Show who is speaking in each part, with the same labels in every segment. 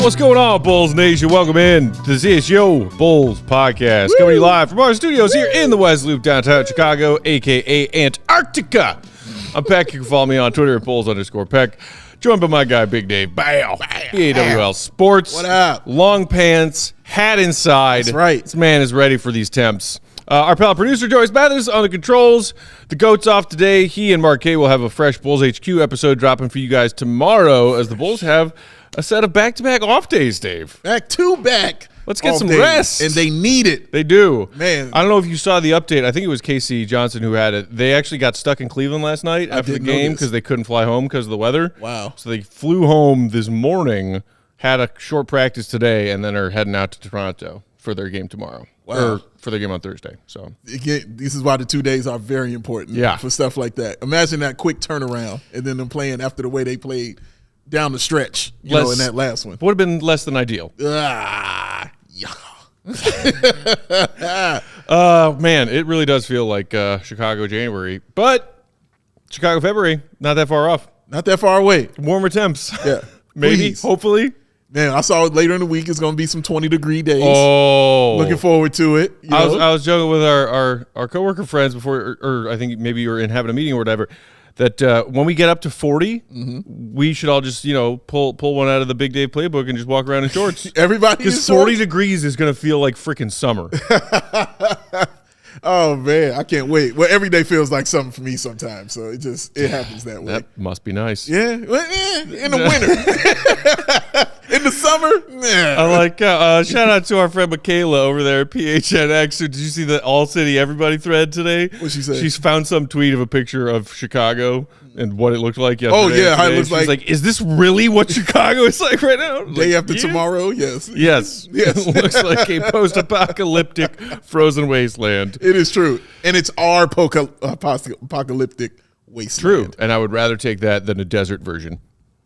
Speaker 1: What's going on, Bulls Nation? Welcome in to the CHGO Bulls Podcast. Coming to you live from our studios here in the West Loop, downtown Chicago, a.k.a. Antarctica. I'm Peck. You can follow me on Twitter at Bulls_Peck. Joined by my guy, Big Dave Bow. BAWL Sports.
Speaker 2: What up?
Speaker 1: Long pants, hat inside.
Speaker 2: That's right.
Speaker 1: This man is ready for these temps. Our pal producer, Joyce Mathers, on the controls. The GOAT's off today. He and Mark K will have a fresh Bulls HQ episode dropping for you guys tomorrow as the Bulls have a set of back-to-back off days, Dave.
Speaker 2: Back-to-back.
Speaker 1: Let's get some rest.
Speaker 2: And they need it.
Speaker 1: They do.
Speaker 2: Man.
Speaker 1: I don't know if you saw the update. I think it was Casey Johnson who had it. They actually got stuck in Cleveland last night after the game because they couldn't fly home because of the weather.
Speaker 2: Wow.
Speaker 1: So they flew home this morning, had a short practice today, and then are heading out to Toronto for their game tomorrow.
Speaker 2: Wow.
Speaker 1: Or for their game on Thursday. So
Speaker 2: Again, this is why the 2 days are very important for stuff like that. Imagine that quick turnaround and then them playing after the way they played down the stretch, in that last one.
Speaker 1: Would have been less than ideal.
Speaker 2: Yeah.
Speaker 1: Man, it really does feel like Chicago January. But Chicago February, not that far off.
Speaker 2: Not that far away.
Speaker 1: Warmer temps.
Speaker 2: Yeah.
Speaker 1: Maybe,
Speaker 2: Please.
Speaker 1: Hopefully.
Speaker 2: Man, I saw it later in the week. It's going to be some 20-degree days.
Speaker 1: Oh.
Speaker 2: Looking forward to it.
Speaker 1: I was joking with our coworker friends before, or I think maybe you were having a meeting or whatever, that when we get up to 40, we should all just, pull one out of the Big Dave playbook and just walk around in shorts.
Speaker 2: Everybody
Speaker 1: Because 40 degrees is going to feel like freaking summer.
Speaker 2: Oh, man, I can't wait. Well, every day feels like something for me sometimes, so it happens that way.
Speaker 1: That must be nice.
Speaker 2: Yeah, in the winter. In the summer,
Speaker 1: I like. Shout out to our friend Michaela over there at PHNX. Did you see the ALLCITY Everybody thread today?
Speaker 2: What'd she say?
Speaker 1: She's found some tweet of a picture of Chicago and what it looked like yesterday.
Speaker 2: Oh, yeah, how it looks
Speaker 1: She's like, is this really what Chicago is like right now?
Speaker 2: Day after tomorrow, yes.
Speaker 1: Yes. It looks like a post-apocalyptic frozen wasteland.
Speaker 2: It is true. And it's our apocalyptic wasteland.
Speaker 1: True. And I would rather take that than a desert version.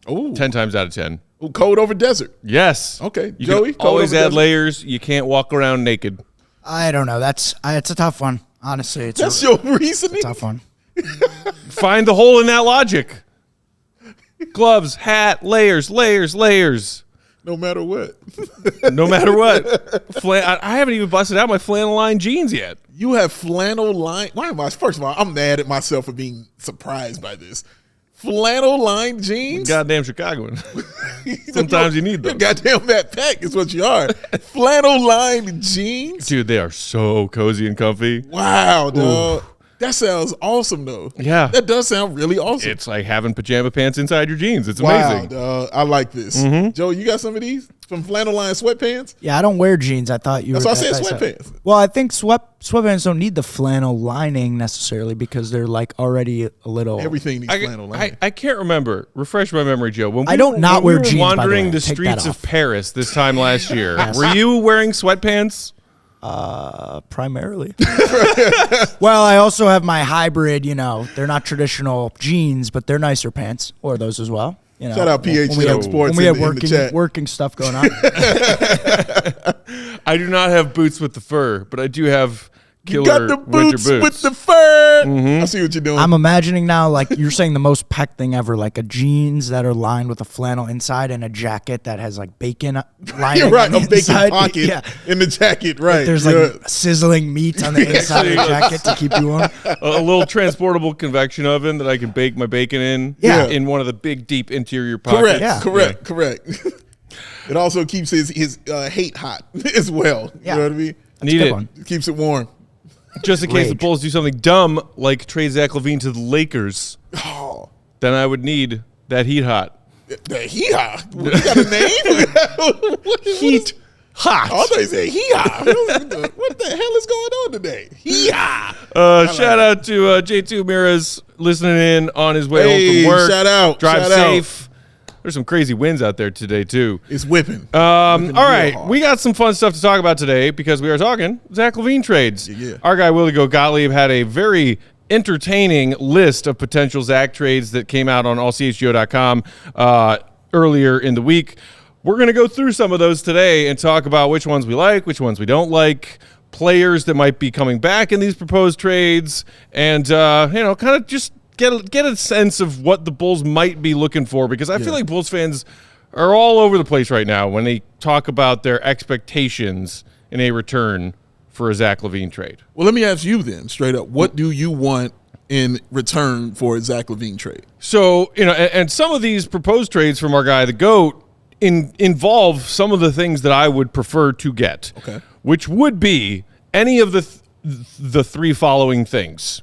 Speaker 2: Oh,
Speaker 1: 10 times out of 10.
Speaker 2: Cold over desert.
Speaker 1: Yes.
Speaker 2: Okay.
Speaker 1: You
Speaker 2: Joey,
Speaker 1: can always add
Speaker 2: desert?
Speaker 1: layers. You can't walk around naked.
Speaker 3: I don't know. It's a tough one. Honestly,
Speaker 2: That's your reasoning?
Speaker 3: tough one.
Speaker 1: Find the hole in that logic. Gloves, hat, layers.
Speaker 2: No matter what.
Speaker 1: No matter what. I haven't even busted out my flannel line jeans yet.
Speaker 2: You have flannel line. Why am I? First of all, I'm mad at myself for being surprised by this. Flannel line jeans?
Speaker 1: Goddamn Chicagoan. Sometimes you need those.
Speaker 2: Goddamn Matt Peck is what you are. Flannel line jeans?
Speaker 1: Dude, they are so cozy and comfy.
Speaker 2: Wow, dog. That sounds awesome, though.
Speaker 1: Yeah.
Speaker 2: That does sound really awesome.
Speaker 1: It's like having pajama pants inside your jeans. It's
Speaker 2: wow,
Speaker 1: amazing.
Speaker 2: dog. I like this. Joe, you got some of these from flannel line sweatpants?
Speaker 3: Yeah, I don't wear jeans. I thought you
Speaker 2: That's
Speaker 3: were.
Speaker 2: why I said sweatpants.
Speaker 3: Well, I think sweatpants don't need the flannel lining necessarily because they're like already a little.
Speaker 2: Everything needs flannel line.
Speaker 1: I can't remember. Refresh my memory, Joe. When
Speaker 3: I don't not wear
Speaker 1: we were
Speaker 3: jeans, by the
Speaker 1: wandering
Speaker 3: way.
Speaker 1: the
Speaker 3: Take
Speaker 1: streets
Speaker 3: that
Speaker 1: of
Speaker 3: off.
Speaker 1: Paris this time last year, were you wearing sweatpants?
Speaker 3: Primarily. Well, I also have my hybrid. They're not traditional jeans, but they're nicer pants. Or those as well.
Speaker 2: Shout out PHGO Sports
Speaker 3: when we
Speaker 2: in
Speaker 3: have
Speaker 2: the chat.
Speaker 3: working stuff going on.
Speaker 1: I do not have boots with the fur, but I do have killer
Speaker 2: You got the
Speaker 1: winter
Speaker 2: boots
Speaker 1: boots.
Speaker 2: with the fur. I see what you're doing.
Speaker 3: I'm imagining now, like you're saying, the most Peck thing ever, like a jeans that are lined with a flannel inside and a jacket that has like bacon lining.
Speaker 2: You're right,
Speaker 3: on
Speaker 2: a
Speaker 3: the
Speaker 2: bacon
Speaker 3: inside.
Speaker 2: pocket in the jacket, right.
Speaker 3: There's like sizzling meat on the inside of the jacket to keep you warm.
Speaker 1: A little transportable convection oven that I can bake my bacon in.
Speaker 3: Yeah.
Speaker 1: In one of the big, deep interior pockets.
Speaker 2: Correct. It also keeps his hate hot as well.
Speaker 3: Yeah.
Speaker 2: You know what I mean?
Speaker 1: Need it.
Speaker 2: It keeps it warm.
Speaker 1: Just in case the Bulls do something dumb, like trade Zach LaVine to the Lakers, then I would need that heat hot.
Speaker 2: The heat hot? You got a name?
Speaker 1: Heat hot.
Speaker 2: I thought you said heat hot. What the hell is going on today? Heat hot.
Speaker 1: Shout out to J2 Miras listening in on his way home from work.
Speaker 2: Shout out.
Speaker 1: Drive safe. There's some crazy winds out there today, too.
Speaker 2: It's whipping.
Speaker 1: All right. We got some fun stuff to talk about today because we are talking Zach LaVine trades.
Speaker 2: Yeah.
Speaker 1: Our guy, Willie Gottlieb, had a very entertaining list of potential Zach trades that came out on allchgo.com earlier in the week. We're going to go through some of those today and talk about which ones we like, which ones we don't like, players that might be coming back in these proposed trades, and, kind of just get a sense of what the Bulls might be looking for, because I feel like Bulls fans are all over the place right now when they talk about their expectations in a return for a Zach LaVine trade.
Speaker 2: Well, let me ask you then, straight up, what do you want in return for a Zach LaVine trade?
Speaker 1: So, and some of these proposed trades from our guy, the GOAT, involve some of the things that I would prefer to get, which would be any of the three following things.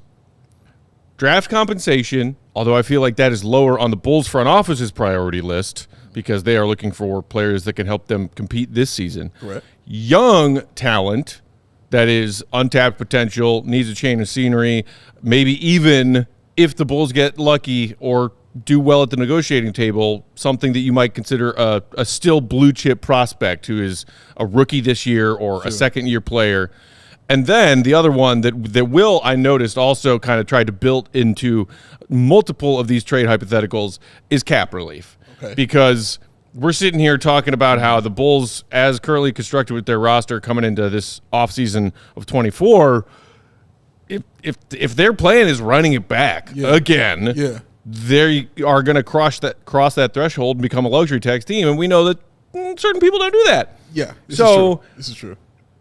Speaker 1: Draft compensation, although I feel like that is lower on the Bulls front office's priority list because they are looking for players that can help them compete this season.
Speaker 2: Correct.
Speaker 1: Young talent that is untapped potential, needs a change of scenery, maybe even if the Bulls get lucky or do well at the negotiating table, something that you might consider a still blue chip prospect who is a rookie this year or a second-year player. And then the other one that Will, I noticed, also kind of tried to build into multiple of these trade hypotheticals is cap relief. Because we're sitting here talking about how the Bulls, as currently constructed with their roster coming into this offseason of 24, if their plan is running it back again, they are going to cross that threshold and become a luxury tax team. And we know that certain people don't do that.
Speaker 2: Yeah, this is true.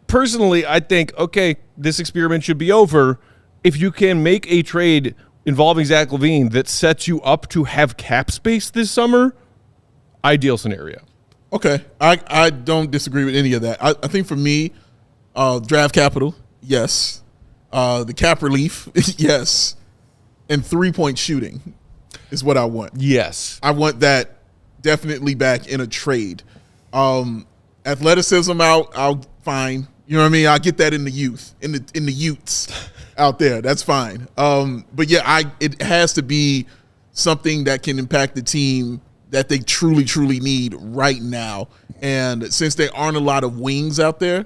Speaker 1: Personally, I think, okay, this experiment should be over. If you can make a trade involving Zach LaVine that sets you up to have cap space this summer, ideal scenario.
Speaker 2: Okay, I don't disagree with any of that. I think for me, draft capital, yes. The cap relief, yes. And 3-point shooting is what I want.
Speaker 1: Yes.
Speaker 2: I want that definitely back in a trade. Athleticism I'll fine. You know what I mean? I'll get that in the youth, in the Utes out there. That's fine. But yeah, it has to be something that can impact the team that they truly, truly need right now. And since there aren't a lot of wings out there,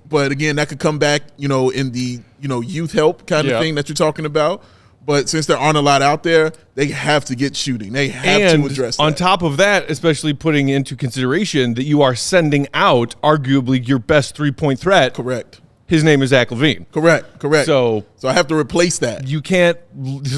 Speaker 2: but again, that could come back, in the, youth help kind of thing that you're talking about. But since there aren't a lot out there, they have to get shooting. They have to address that.
Speaker 1: On top of that, especially putting into consideration that you are sending out arguably your best 3-point threat.
Speaker 2: Correct.
Speaker 1: His name is Zach LaVine.
Speaker 2: Correct. So I have to replace that.
Speaker 1: You can't,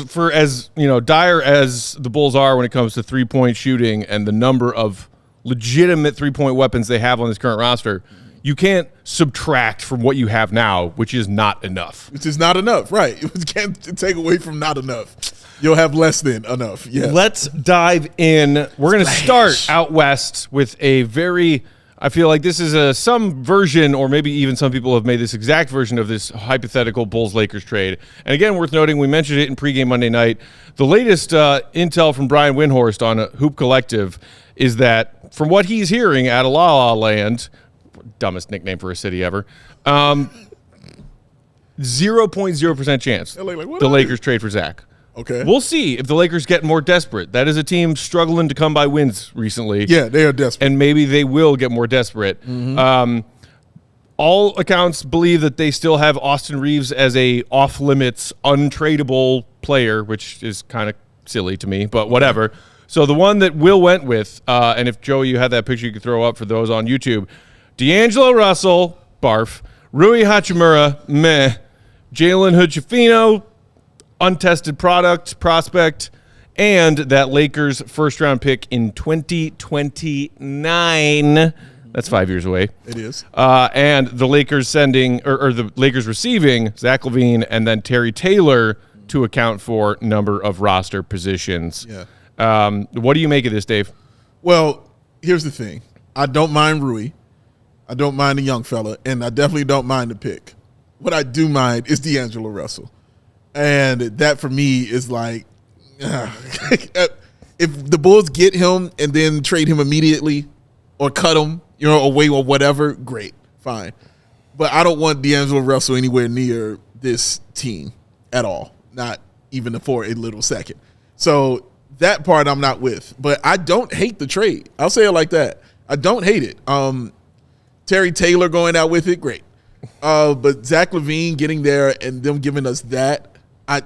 Speaker 1: for as dire as the Bulls are when it comes to 3-point shooting and the number of legitimate 3-point weapons they have on this current roster, you can't subtract from what you have now, which is not enough.
Speaker 2: Which is not enough, right? You can't take away from not enough. You'll have less than enough. Yeah.
Speaker 1: Let's dive in. We're going to start out west with a very, I feel like this is some version, or maybe even some people have made this exact version of this hypothetical Bulls-Lakers trade. And again, worth noting, we mentioned it in pregame Monday night. The latest intel from Brian Windhorst on Hoop Collective is that from what he's hearing out of La La Land, dumbest nickname for a city ever, 0.0% chance the Lakers trade for Zach.
Speaker 2: Okay.
Speaker 1: We'll see if the Lakers get more desperate. That is a team struggling to come by wins recently.
Speaker 2: Yeah, they are desperate.
Speaker 1: And maybe they will get more desperate. All accounts believe that they still have Austin Reeves as a off-limits, untradeable player, which is kind of silly to me, but whatever. So the one that Will went with, and if, Joey, you had that picture you could throw up for those on YouTube, D'Angelo Russell, barf, Rui Hachimura, meh, Jalen Hood-Schifino, untested prospect, and that Lakers first-round pick in 2029. That's 5 years away.
Speaker 2: It is.
Speaker 1: And the Lakers sending, or the Lakers receiving Zach LaVine and then Terry Taylor to account for number of roster positions.
Speaker 2: Yeah.
Speaker 1: What do you make of this, Dave?
Speaker 2: Well, here's the thing. I don't mind Rui. I don't mind the young fella, and I definitely don't mind the pick. What I do mind is D'Angelo Russell. And that, for me, is like, if the Bulls get him and then trade him immediately or cut him, away or whatever, great, fine. But I don't want D'Angelo Russell anywhere near this team at all, not even for a little second. So that part I'm not with. But I don't hate the trade. I'll say it like that. I don't hate it. Terry Taylor going out with it, great. But Zach LaVine getting there and them giving us that, I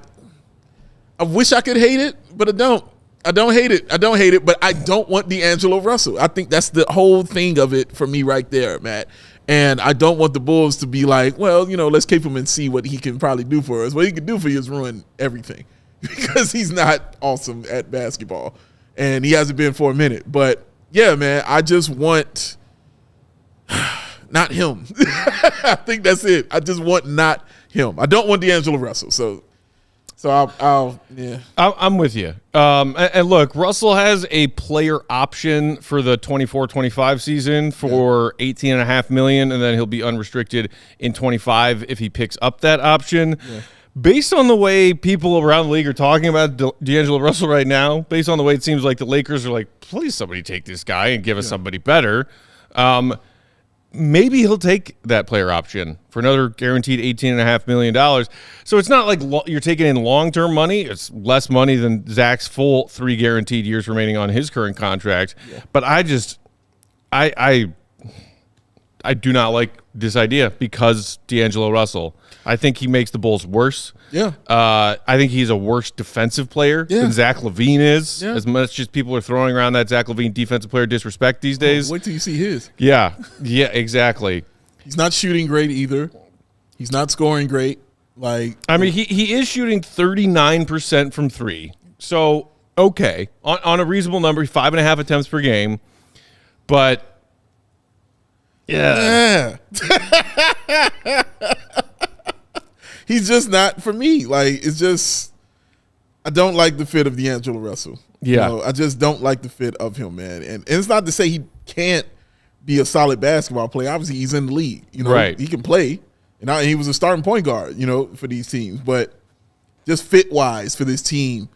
Speaker 2: wish I could hate it, but I don't. I don't hate it, but I don't want D'Angelo Russell. I think that's the whole thing of it for me right there, Matt. And I don't want the Bulls to be like, well, let's keep him and see what he can probably do for us. What he can do for you is ruin everything because he's not awesome at basketball, and he hasn't been for a minute. But yeah, man, I just want not him. I think that's it. I just want not him. I don't want D'Angelo Russell. So I'll yeah.
Speaker 1: I'm with you. And look, Russell has a player option for the 24-25 season for $18.5 million, and then he'll be unrestricted in 25 if he picks up that option. Yeah. Based on the way people around the league are talking about D'Angelo Russell right now, based on the way it seems like the Lakers are like, please somebody take this guy and give us somebody better, maybe he'll take that player option for another guaranteed $18.5 million. So it's not like you're taking in long-term money. It's less money than Zach's full 3 guaranteed years remaining on his current contract. Yeah. But I do not like this idea because D'Angelo Russell. I think he makes the Bulls worse.
Speaker 2: Yeah.
Speaker 1: I think he's a worse defensive player than Zach LaVine is. Yeah. As much as people are throwing around that Zach LaVine defensive player disrespect these days.
Speaker 2: Wait till you see his.
Speaker 1: Yeah, exactly.
Speaker 2: He's not shooting great either. He's not scoring great. I
Speaker 1: mean, he is shooting 39% from 3. So, okay. On a reasonable number, 5.5 attempts per game. But, yeah.
Speaker 2: He's just not for me. It's just I don't like the fit of D'Angelo Russell.
Speaker 1: Yeah.
Speaker 2: I just don't like the fit of him, man. And it's not to say he can't be a solid basketball player. Obviously, he's in the league.
Speaker 1: Right.
Speaker 2: He can play. And he was a starting point guard, for these teams. But just fit-wise for this team,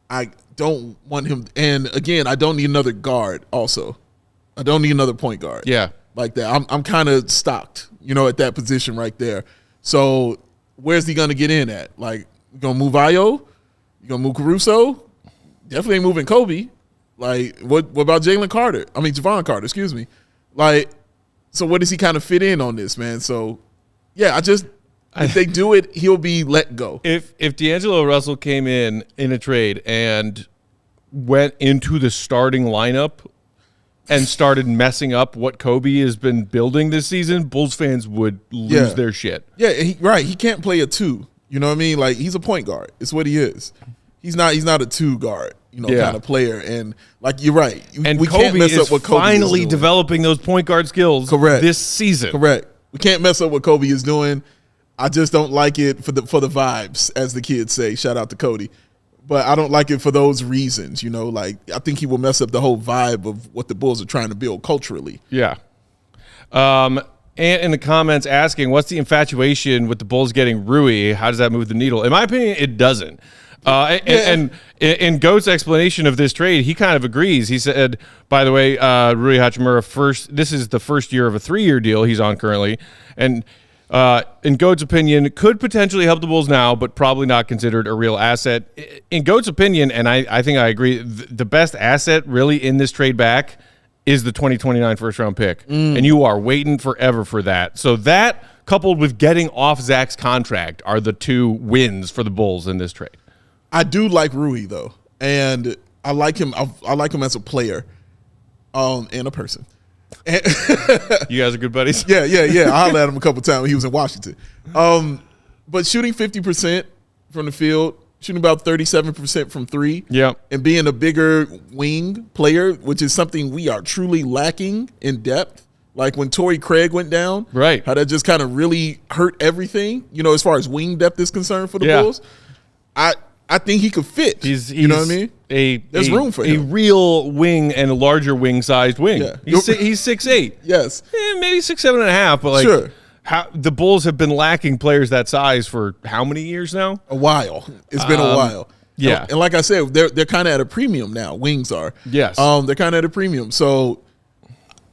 Speaker 2: I don't want him. And, again, I don't need another guard also. I don't need another point guard.
Speaker 1: Yeah.
Speaker 2: Like that. I'm kind of stocked, at that position right there. So where's he going to get in at? You going to move Ayo? You going to move Caruso? Definitely ain't moving Kobe. What about Javon Carter, excuse me. So where does he kind of fit in on this, man? So, yeah, if they do it, he'll be let go.
Speaker 1: If D'Angelo Russell came in a trade and went into the starting lineup and started messing up what Kobe has been building this season, Bulls fans would lose their shit.
Speaker 2: Yeah, he can't play a 2. You know what I mean? He's a point guard. It's what he is. He's not a 2 guard, kind of player. And you're right.
Speaker 1: And
Speaker 2: we
Speaker 1: Kobe
Speaker 2: can't mess up what Kobe
Speaker 1: finally
Speaker 2: is doing.
Speaker 1: Developing those point guard skills this season.
Speaker 2: Correct. We can't mess up what Kobe is doing. I just don't like it for the vibes, as the kids say. Shout out to Cody. But I don't like it for those reasons, I think he will mess up the whole vibe of what the Bulls are trying to build culturally.
Speaker 1: Yeah. And in the comments asking, what's the infatuation with the Bulls getting Rui? How does that move the needle? In my opinion, it doesn't. And in Goat's explanation of this trade, he kind of agrees. He said, by the way, Rui Hachimura, this is the first year of a 3-year deal he's on currently. And in Goat's opinion, could potentially help the Bulls now, but probably not considered a real asset. In Goat's opinion, and I think I agree, the best asset really in this trade back is the 2029 first-round pick. And you are waiting forever for that. So that, coupled with getting off Zach's contract, are the 2 wins for the Bulls in this trade.
Speaker 2: I do like Rui, though. And I like him. I like him as a player and a person.
Speaker 1: You guys are good buddies?
Speaker 2: Yeah. I hollered at him a couple times when he was in Washington. But shooting 50% from the field, shooting about 37% from 3, and being a bigger wing player, which is something we are truly lacking in depth. Like when Torrey Craig went down,
Speaker 1: right?
Speaker 2: How that just kind of really hurt everything, as far as wing depth is concerned for the Bulls. I think he could fit. You know what I mean? There's room for him.
Speaker 1: A real wing and a larger wing-sized wing. Yeah. He's 6'8".
Speaker 2: Yes.
Speaker 1: Maybe 6'7.5", but
Speaker 2: sure.
Speaker 1: How the Bulls have been lacking players that size for how many years now?
Speaker 2: A while. It's been a while.
Speaker 1: Yeah.
Speaker 2: And like I said, they're kind of at a premium now. Wings are.
Speaker 1: Yes.
Speaker 2: They're kind of at a premium. So,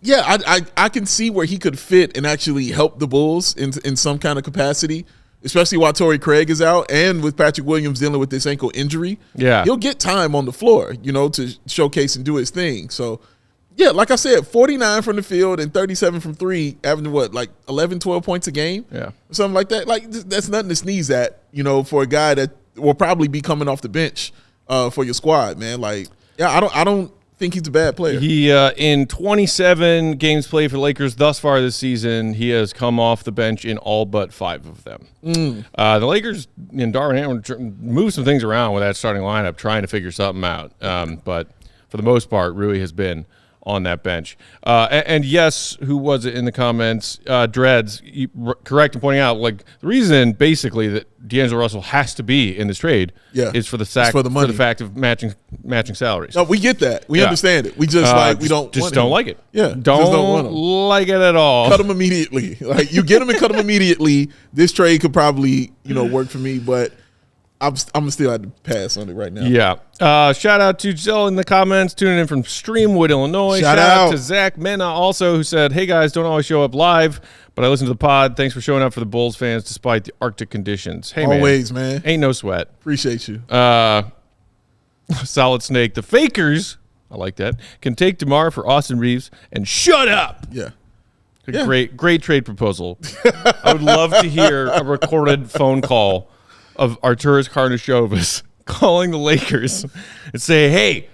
Speaker 2: yeah, I can see where he could fit and actually help the Bulls in some kind of capacity. Especially while Torrey Craig is out and with Patrick Williams dealing with this ankle injury. Yeah. He'll get time on the floor, to showcase and do his thing. So, yeah, like I said, 49 from the field and 37 from 3, averaging 11, 12 points a game?
Speaker 1: Yeah.
Speaker 2: Something like that. That's nothing to sneeze at, for a guy that will probably be coming off the bench for your squad, man. I don't think he's a bad player.
Speaker 1: He in 27 games played for the Lakers thus far this season, he has come off the bench in all but 5 of them. The Lakers and Darvin Ham moved some things around with that starting lineup, trying to figure something out. But for the most part, Rui has been on that bench. And yes, who was it in the comments? Dreads, correct in pointing out, like, the reason basically that D'Angelo Russell has to be in this trade is for the fact of matching salaries.
Speaker 2: No, we get that. We understand it. We just we don't
Speaker 1: like it.
Speaker 2: Yeah,
Speaker 1: don't like it at all.
Speaker 2: Cut them immediately. Like, you get them and cut them immediately. This trade could probably work for me, but I'm still at the pass on it right now.
Speaker 1: Yeah. Shout out to Giselle in the comments, tuning in from Streamwood, Illinois. Shout out to Zach Mena also, who said, "Hey guys, don't always show up live, but I listen to the pod. Thanks for showing up for the Bulls fans despite the Arctic conditions." Hey,
Speaker 2: always, man.
Speaker 1: Ain't no sweat.
Speaker 2: Appreciate you.
Speaker 1: Solid Snake. The Fakers, I like that, can take DeMar for Austin Reeves and shut up.
Speaker 2: Yeah.
Speaker 1: Great trade proposal. I would love to hear a recorded phone call of Arturas Karnisovas calling the Lakers and say, "Hey,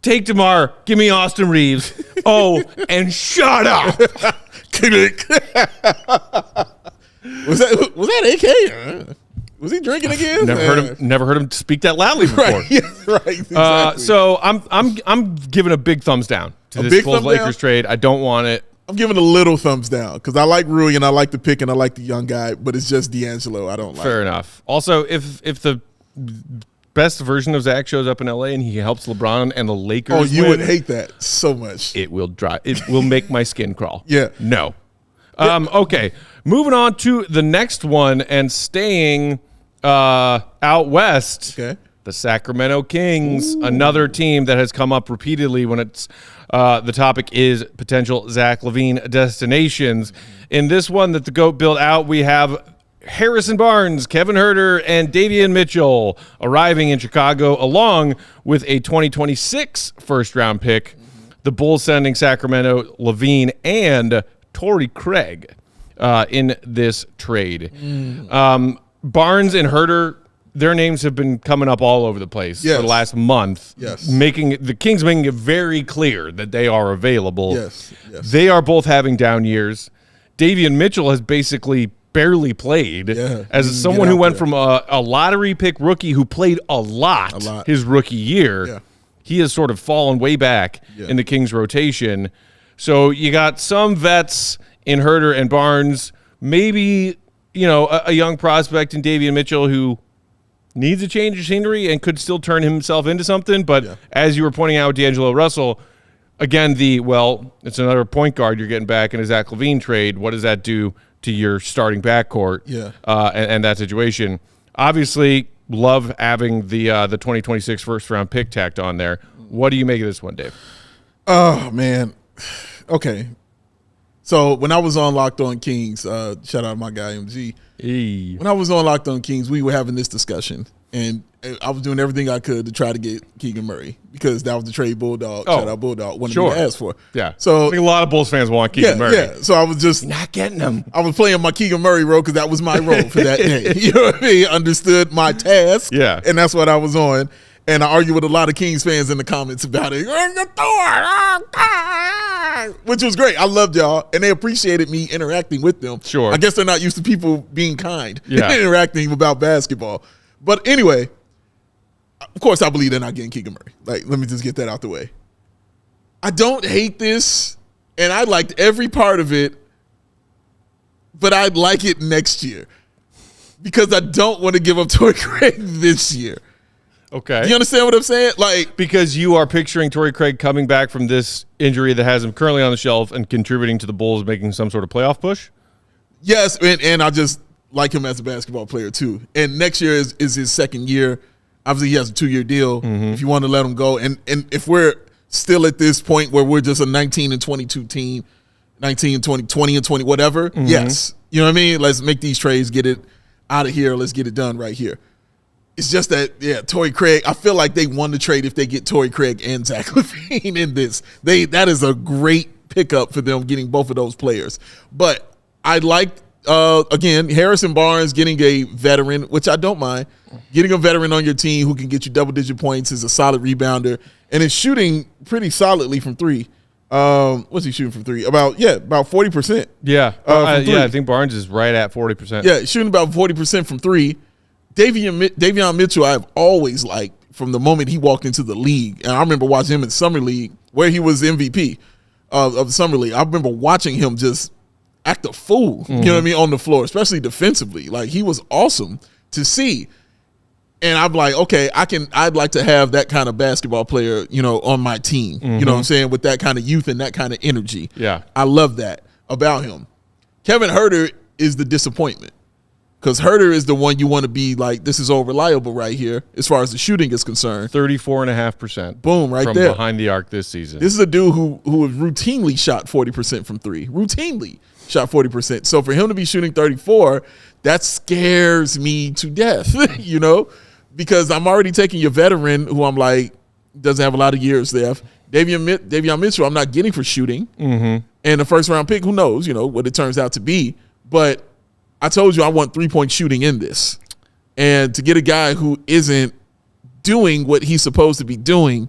Speaker 1: take DeMar, give me Austin Reeves. Oh, and shut up."
Speaker 2: Was that AK? Was he drinking again?
Speaker 1: Never heard him speak that loudly before.
Speaker 2: Right. Yeah, right. Exactly.
Speaker 1: So I'm giving a big thumbs down to this Bulls Lakers trade. I don't want it.
Speaker 2: I'm giving a little thumbs down because I like Rui and I like the pick and I like the young guy, but it's just D'Angelo I don't like.
Speaker 1: Fair enough. Also, if the best version of Zach shows up in LA and he helps LeBron and the Lakers
Speaker 2: you would hate that so much.
Speaker 1: It will make my skin crawl.
Speaker 2: Yeah.
Speaker 1: No. Okay. Moving on to the next one and staying out west.
Speaker 2: Okay.
Speaker 1: The Sacramento Kings, another team that has come up repeatedly when it's the topic is potential Zach LaVine destinations. In this one that the GOAT built out, we have Harrison Barnes, Kevin Huerter, and Davion Mitchell arriving in Chicago along with a 2026 first-round pick. The Bulls sending Sacramento LaVine and Torrey Craig in this trade. Barnes and Huerter, their names have been coming up all over the place for the last month, making the Kings making it very clear that they are available.
Speaker 2: Yes.
Speaker 1: They are both having down years. Davion Mitchell has basically barely played as someone who went from a lottery pick rookie who played a lot his rookie year.
Speaker 2: Yeah.
Speaker 1: He has sort of fallen way back in the Kings rotation. So you got some vets in Huerter and Barnes, maybe, a young prospect in Davion Mitchell who needs a change of scenery and could still turn himself into something. But as you were pointing out with D'Angelo Russell, again, it's another point guard you're getting back in a Zach LaVine trade. What does that do to your starting backcourt and that situation? Obviously, love having the 2026 first-round pick tacked on there. What do you make of this one, Dave?
Speaker 2: Oh, man. Okay. So when I was on Locked On Kings, shout out to my guy MG.
Speaker 1: Hey.
Speaker 2: When I was on Locked On Kings, we were having this discussion, and I was doing everything I could to try to get Keegan Murray because that was the trade Bulldog, shout out Bulldog, wanted me to ask for.
Speaker 1: Yeah.
Speaker 2: So
Speaker 1: I think a lot of Bulls fans want Keegan Murray.
Speaker 2: Yeah. So I was just
Speaker 1: not getting him.
Speaker 2: I was playing my Keegan Murray role because that was my role for that day. You know what I mean? Understood my task.
Speaker 1: Yeah.
Speaker 2: And that's what I was on. And I argued with a lot of Kings fans in the comments about it. Which was great. I loved y'all. And they appreciated me interacting with them.
Speaker 1: Sure.
Speaker 2: I guess they're not used to people being kind and
Speaker 1: interacting
Speaker 2: about basketball. But anyway, of course, I believe they're not getting Keegan Murray. Like, let me just get that out the way. I don't hate this, and I liked every part of it, but I'd like it next year because I don't want to give up Torrey Craig this year.
Speaker 1: Okay.
Speaker 2: You understand what I'm saying? Like,
Speaker 1: because you are picturing Torrey Craig coming back from this injury that has him currently on the shelf and contributing to the Bulls making some sort of playoff push?
Speaker 2: Yes, and I just like him as a basketball player too. And next year is his second year. Obviously, he has a 2-year deal. If you want to let him go, and if we're still at this point where we're just a 19 and 22 team, 19 and 20, 20 and 20, whatever, yes. You know what I mean? Let's make these trades, get it out of here. Let's get it done right here. It's just that, Torrey Craig, I feel like they won the trade if they get Torrey Craig and Zach LaVine in this. That is a great pickup for them getting both of those players. But I like, again, Harrison Barnes getting a veteran, which I don't mind. Getting a veteran on your team who can get you double-digit points is a solid rebounder and is shooting pretty solidly from three. What's he shooting from three? About 40%.
Speaker 1: Yeah. I think Barnes is right at 40%.
Speaker 2: Yeah, shooting about 40% from three. Davion Mitchell I've always liked from the moment he walked into the league. And I remember watching him in Summer League where he was MVP of the Summer League. I remember watching him just act a fool, you know what I mean, on the floor, especially defensively. Like, he was awesome to see. And I'm like, okay, I'd like to have that kind of basketball player, you know, on my team. You know what I'm saying? With that kind of youth and that kind of energy.
Speaker 1: Yeah.
Speaker 2: I love that about him. Kevin Huerter is the disappointment. Because Huerter is the one you want to be like, this is all reliable right here as far as the shooting is concerned.
Speaker 1: 34.5%.
Speaker 2: Boom, right
Speaker 1: from
Speaker 2: there.
Speaker 1: behind the arc this season.
Speaker 2: This is a dude who routinely shot 40% from three. Routinely shot 40%. So for him to be shooting 34, that scares me to death, you know? Because I'm already taking your veteran who I'm like, doesn't have a lot of years left. Davion Mitchell, I'm not getting for shooting. And the first round pick, who knows, you know, what it turns out to be. But I told you I want 3-point shooting in this. And to get a guy who isn't doing what he's supposed to be doing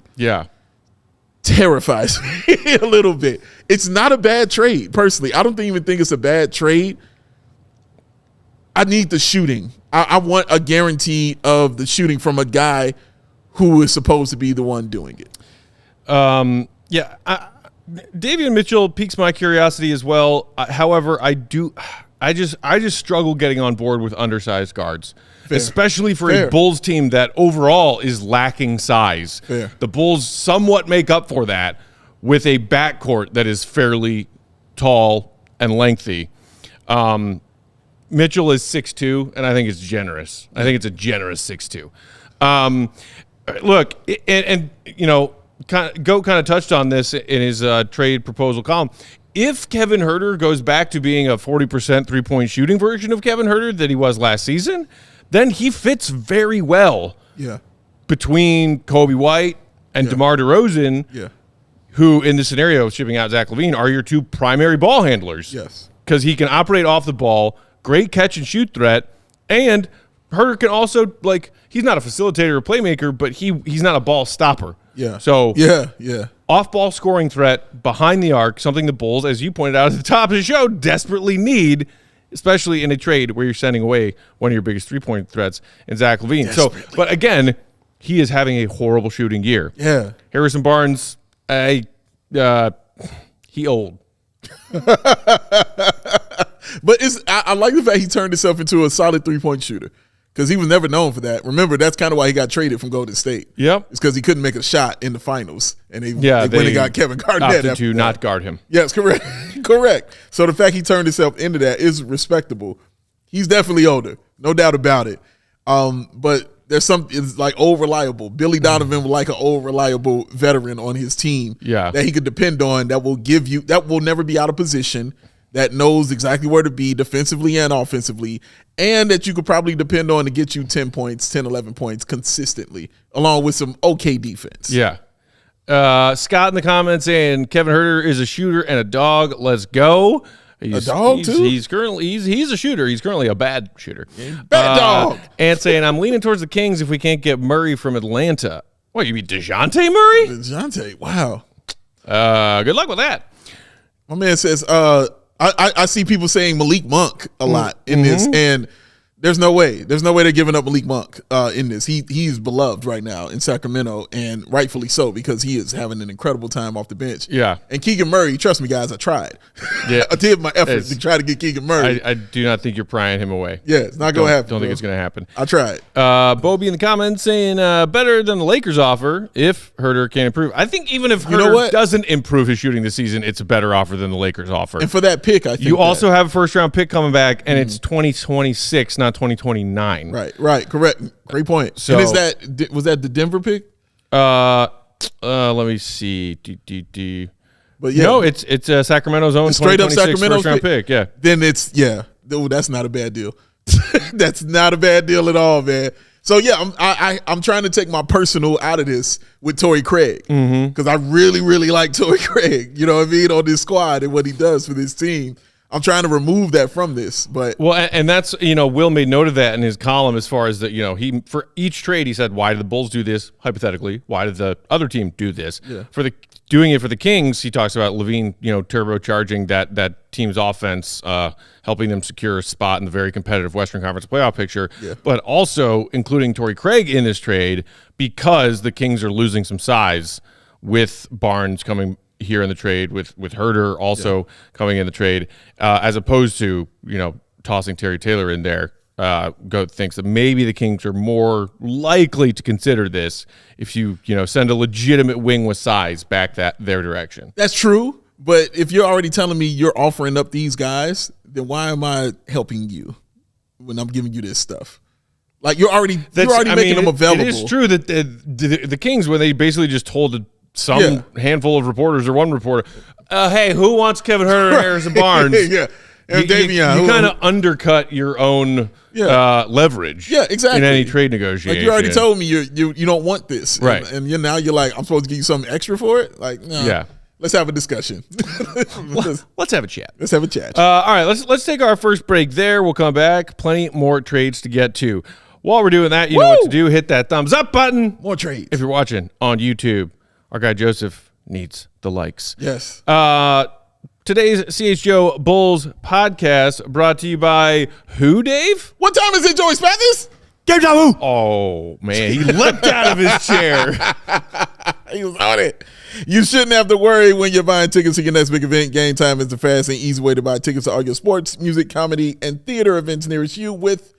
Speaker 2: terrifies me a little bit. It's not a bad trade, personally. I don't even think it's a bad trade. I need the shooting. I want a guarantee of the shooting from a guy who is supposed to be the one doing it.
Speaker 1: Davion Mitchell piques my curiosity as well. However, I just struggle getting on board with undersized guards, especially for a Bulls team that overall is lacking size. The Bulls somewhat make up for that with a backcourt that is fairly tall and lengthy. Mitchell is 6'2", and I think it's generous. I think it's a generous 6'2". Look, and you know, Goat kind of touched on this in his trade proposal column. If Kevin Huerter goes back to being a 40% three-point shooting version of Kevin Huerter that he was last season, then he fits very well between Kobe White and DeMar DeRozan, who in this scenario, shipping out Zach LaVine, are your two primary ball handlers.
Speaker 2: Yes.
Speaker 1: Because he can operate off the ball, great catch and shoot threat, and Huerter can also, like, he's not a facilitator or playmaker, but he's not a ball stopper. So off-ball scoring threat behind the arc, something the Bulls, as you pointed out at the top of the show, desperately need, especially in a trade where you're sending away one of your biggest three-point threats in Zach LaVine. So, but again, he is having a horrible shooting year. Harrison Barnes, he old.
Speaker 2: But I like the fact he turned himself into a solid three-point shooter because he was never known for that. Remember, that's kind of why he got traded from Golden State. It's because he couldn't make a shot in the finals, and they went and got Kevin Garnett
Speaker 1: opted to not guard him.
Speaker 2: Yes, correct. Correct. So the fact he turned himself into that is respectable. He's definitely older, no doubt about it. But there's it's like old reliable. Billy Donovan was like an old reliable veteran on his team that he could depend on, that will never be out of position, that knows exactly where to be defensively and offensively, and that you could probably depend on to get you 10 points, 10, 11 points consistently, along with some okay defense.
Speaker 1: Scott in the comments saying Kevin Huerter is a shooter and a dog. Let's go.
Speaker 2: He's a dog too?
Speaker 1: He's a shooter. He's currently a bad shooter.
Speaker 2: Bad dog.
Speaker 1: And saying, I'm leaning towards the Kings if we can't get Murray from Atlanta. What, you mean DeJounte Murray?
Speaker 2: DeJounte, wow.
Speaker 1: Good luck with that.
Speaker 2: My man says, I see people saying Malik Monk a lot in this, and there's no way they're giving up Malik Monk in this. He's beloved right now in Sacramento, and rightfully so, because he is having an incredible time off the bench. And Keegan Murray, trust me, guys, I tried. I did my effort to try to get Keegan Murray.
Speaker 1: I do not think you're prying him away.
Speaker 2: It's not going to happen.
Speaker 1: Don't think it's going to happen.
Speaker 2: I tried.
Speaker 1: Bobby in the comments saying better than the Lakers offer if Huerter can improve. I think even if Huerter doesn't improve his shooting this season, it's a better offer than the Lakers offer.
Speaker 2: And for that pick, I think
Speaker 1: you also have a first-round pick coming back, and it's 2026, not 2029.
Speaker 2: Right, correct. Great point. So, and was that the Denver pick?
Speaker 1: Let me see.
Speaker 2: But
Speaker 1: no, it's Sacramento's own
Speaker 2: straight up Sacramento
Speaker 1: first-round pick.
Speaker 2: Then it's that's not a bad deal. That's not a bad deal at all, man. So I'm trying to take my personal out of this with Torrey Craig because I really, really like Torrey Craig. You know what I mean, on this squad and what he does for this team. I'm trying to remove that from this, but
Speaker 1: and that's Will made note of that in his column as far as that he for each trade he said, why did the Bulls do this hypothetically? Why did the other team do this? For the doing it for the Kings, he talks about LaVine, turbocharging that team's offense, helping them secure a spot in the very competitive Western Conference playoff picture, but also including Torrey Craig in this trade because the Kings are losing some size with Barnes coming here in the trade, with Herter also coming in the trade, as opposed to, tossing Terry Taylor in there. Goat thinks that maybe the Kings are more likely to consider this if you send a legitimate wing with size back their direction.
Speaker 2: That's true, but if you're already telling me you're offering up these guys, then why am I helping you when I'm giving you this stuff? Like you're already making them available.
Speaker 1: It is true that the Kings, when they basically just told some handful of reporters or one reporter, hey, who wants Kevin Herter, Harrison Barnes?
Speaker 2: And Davion,
Speaker 1: you kind of undercut your own leverage
Speaker 2: exactly.
Speaker 1: in any trade negotiation.
Speaker 2: Like you already told me you don't want this.
Speaker 1: Right.
Speaker 2: And now you're like, I'm supposed to give you something extra for it? Like, no. Yeah. Let's have a discussion.
Speaker 1: Let's have a chat.
Speaker 2: Let's have a chat.
Speaker 1: All right, let's take our first break there. We'll come back. Plenty more trades to get to. While we're doing that, you know what to do. Hit that thumbs up button.
Speaker 2: More trades.
Speaker 1: If you're watching on YouTube, our guy Joseph needs the likes.
Speaker 2: Yes.
Speaker 1: Today's CHGO Bulls Podcast brought to you by who, Dave?
Speaker 2: What time is it, Joey Spathis?
Speaker 3: Game time.
Speaker 1: Oh, man. He leapt out of his chair.
Speaker 2: He was on it. You shouldn't have to worry when you're buying tickets to your next big event. Game Time is the fast and easy way to buy tickets to all your sports, music, comedy, and theater events nearest you with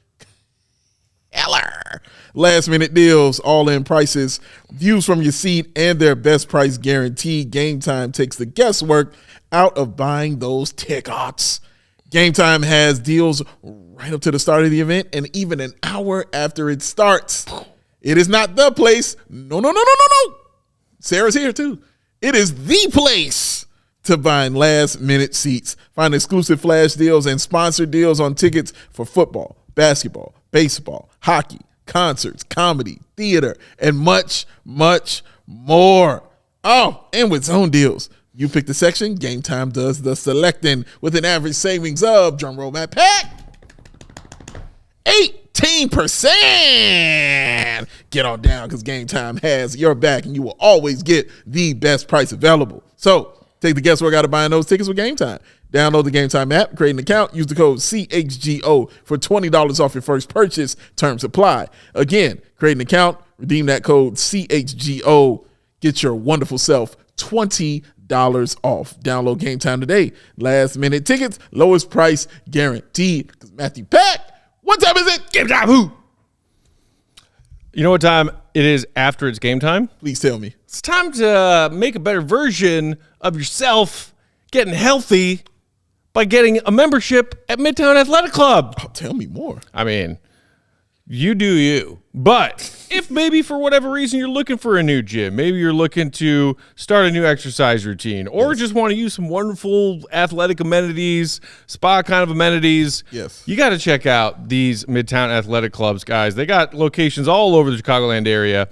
Speaker 2: Heller. Last-minute deals, all-in prices, views from your seat, and their best price guarantee. Game Time takes the guesswork out of buying those tickets. Game Time has deals right up to the start of the event and even an hour after it starts. It is not the place. No. Sarah's here too. It is the place to find last-minute seats. Find exclusive flash deals and sponsored deals on tickets for football, basketball, baseball, hockey, concerts, comedy, theater, and much, much more. Oh, and with zone deals. You pick the section, Game Time does the selecting with an average savings of, drumroll Matt Pack, 18%. Get on down because Game Time has your back and you will always get the best price available. So take the guesswork out of buying those tickets with Game Time. Download the Game Time app, create an account, use the code CHGO for $20 off your first purchase. Terms apply. Again, create an account, redeem that code CHGO, get your wonderful self $20 off. Download Game Time today. Last minute tickets, lowest price guaranteed. Because Matthew Pack, what time is it? Game Time. Who?
Speaker 1: You know what time it is after it's game time?
Speaker 2: Please tell me.
Speaker 1: It's time to make a better version of yourself, getting healthy by getting a membership at Midtown Athletic Club.
Speaker 2: Oh, tell me more.
Speaker 1: I mean, you do you. But if maybe for whatever reason you're looking for a new gym, maybe you're looking to start a new exercise routine, or just want to use some wonderful athletic amenities, spa kind of amenities, you got to check out these Midtown Athletic Clubs, guys. They got locations all over the Chicagoland area.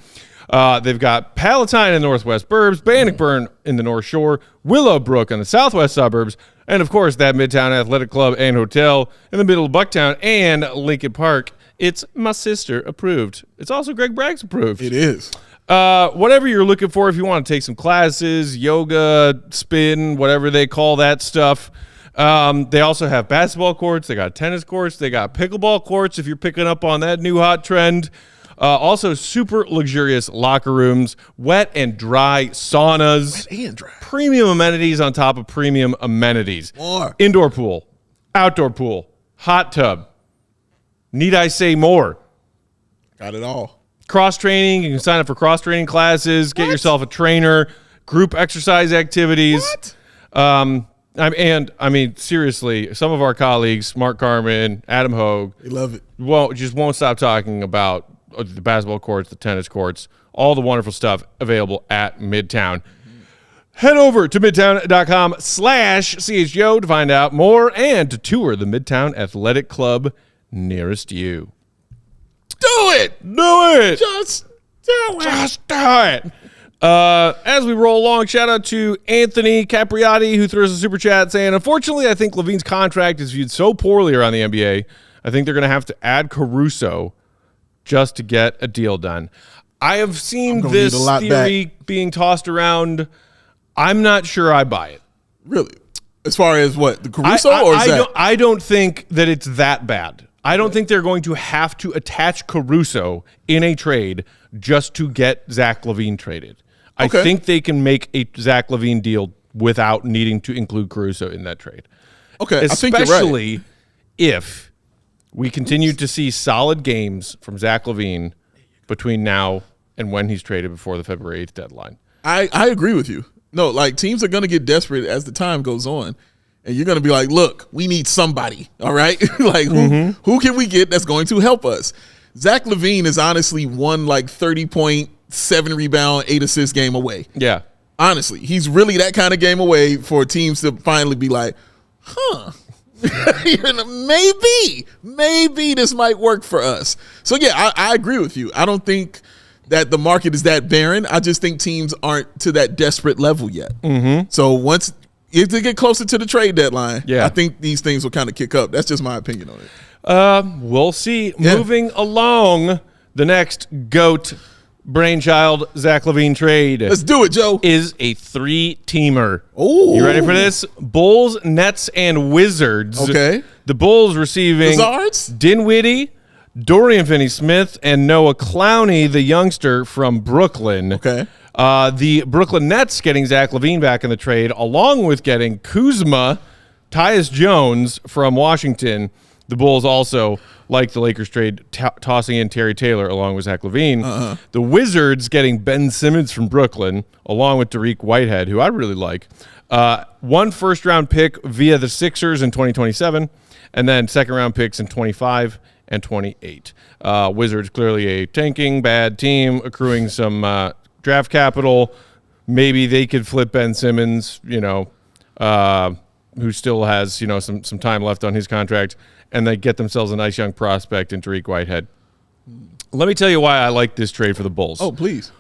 Speaker 1: They've got Palatine in the Northwest Burbs, Bannockburn in the North Shore, Willowbrook in the Southwest suburbs, and of course that Midtown Athletic Club and Hotel in the middle of Bucktown and Lincoln Park. It's my sister approved. It's also Greg Bragg's approved.
Speaker 2: It is.
Speaker 1: Whatever you're looking for, if you want to take some classes, yoga, spin, whatever they call that stuff. They also have basketball courts. They got tennis courts. They got pickleball courts if you're picking up on that new hot trend. Also super luxurious locker rooms, wet and dry saunas.
Speaker 2: Wet and dry.
Speaker 1: Premium amenities on top of premium amenities.
Speaker 2: More.
Speaker 1: Indoor pool, outdoor pool, hot tub. Need I say more?
Speaker 2: Got it all.
Speaker 1: Cross-training. You can sign up for cross-training classes, get yourself a trainer, group exercise activities.
Speaker 2: What?
Speaker 1: I mean, seriously, some of our colleagues, Mark Carmen, Adam Hogue,
Speaker 2: They love it.
Speaker 1: won't stop talking about the basketball courts, the tennis courts, all the wonderful stuff available at Midtown. Head over to midtown.com/CHGO to find out more and to tour the Midtown Athletic Club nearest you.
Speaker 2: Do it.
Speaker 1: Do it.
Speaker 2: Just do it.
Speaker 1: Just do it. As we roll along, shout out to Anthony Capriati, who threw us a super chat saying, unfortunately, I think LaVine's contract is viewed so poorly around the NBA. I think they're going to have to add Caruso just to get a deal done. I have seen this theory being tossed around I'm not sure I buy it.
Speaker 2: Really? As far as what, the Caruso or Zach?
Speaker 1: I don't think that it's that bad. I don't think they're going to have to attach Caruso in a trade just to get Zach LaVine traded. I think they can make a Zach LaVine deal without needing to include Caruso in that trade.
Speaker 2: Okay,
Speaker 1: especially
Speaker 2: I think you're right.
Speaker 1: if we continue to see solid games from Zach LaVine between now and when he's traded before the February 8th deadline.
Speaker 2: I agree with you. No, like teams are going to get desperate as the time goes on. And you're going to be like, look, we need somebody, all right? Like, who can we get that's going to help us? Zach LaVine is honestly one, like, 30-point, 7 rebound, 8 assist game away.
Speaker 1: Yeah.
Speaker 2: Honestly, he's really that kind of game away for teams to finally be like, maybe this might work for us. So, yeah, I agree with you. I don't think that the market is that barren. I just think teams aren't to that desperate level yet. So if they get closer to the trade deadline, I think these things will kind of kick up. That's just my opinion on it.
Speaker 1: We'll see. Yeah. Moving along, the next GOAT brainchild Zach LaVine trade.
Speaker 2: Let's do it, Joe.
Speaker 1: Is a 3-teamer.
Speaker 2: Oh,
Speaker 1: you ready for this? Bulls, Nets, and Wizards.
Speaker 2: Okay.
Speaker 1: The Bulls receiving Dinwiddie, Dorian Finney-Smith, and Noah Clowney, the youngster from Brooklyn.
Speaker 2: Okay.
Speaker 1: The Brooklyn Nets getting Zach LaVine back in the trade, along with getting Kuzma, Tyus Jones from Washington. The Bulls also, like the Lakers trade, tossing in Terry Taylor along with Zach LaVine. The Wizards getting Ben Simmons from Brooklyn, along with Dariq Whitehead, who I really like. 1 first-round pick via the Sixers in 2027, and then second-round picks in 25 and 28. Wizards clearly a tanking, bad team, accruing some draft capital. Maybe they could flip Ben Simmons, who still has, some time left on his contract, and they get themselves a nice young prospect in Dariq Whitehead. Let me tell you why I like this trade for the Bulls.
Speaker 2: Oh, please.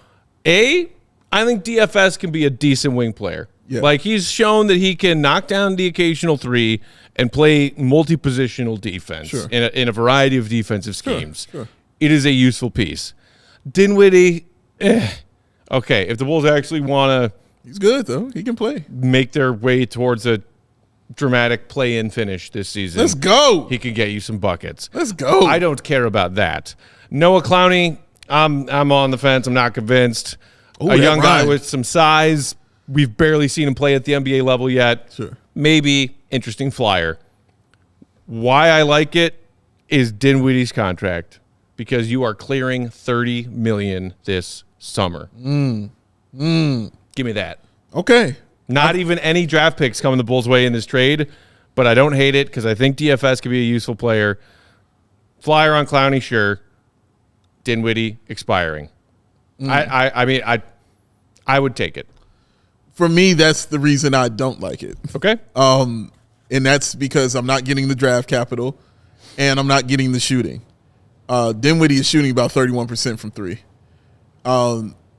Speaker 1: I think DFS can be a decent wing player.
Speaker 2: Yeah.
Speaker 1: Like, he's shown that he can knock down the occasional three and play multi-positional defense in a variety of defensive schemes.
Speaker 2: Sure.
Speaker 1: It is a useful piece. Dinwiddie, okay, if the Bulls actually want to...
Speaker 2: He's good, though. He can play.
Speaker 1: ...make their way towards a dramatic play-in finish this season.
Speaker 2: Let's go.
Speaker 1: He could get you some buckets.
Speaker 2: Let's go.
Speaker 1: I don't care about that. Noah Clowney, I'm on the fence. I'm not convinced.
Speaker 2: Ooh,
Speaker 1: a young guy with some size. We've barely seen him play at the NBA level yet.
Speaker 2: Sure.
Speaker 1: Maybe interesting flyer. Why I like it is Dinwiddie's contract, because you are clearing $30 million this summer. Give me that.
Speaker 2: Okay.
Speaker 1: Not even any draft picks coming the Bulls' way in this trade, but I don't hate it because I think DFS could be a useful player. Flyer on Clowney, sure. Dinwiddie expiring. I would take it.
Speaker 2: For me, that's the reason I don't like it.
Speaker 1: Okay.
Speaker 2: And that's because I'm not getting the draft capital and I'm not getting the shooting. Dinwiddie is shooting about 31% from 3.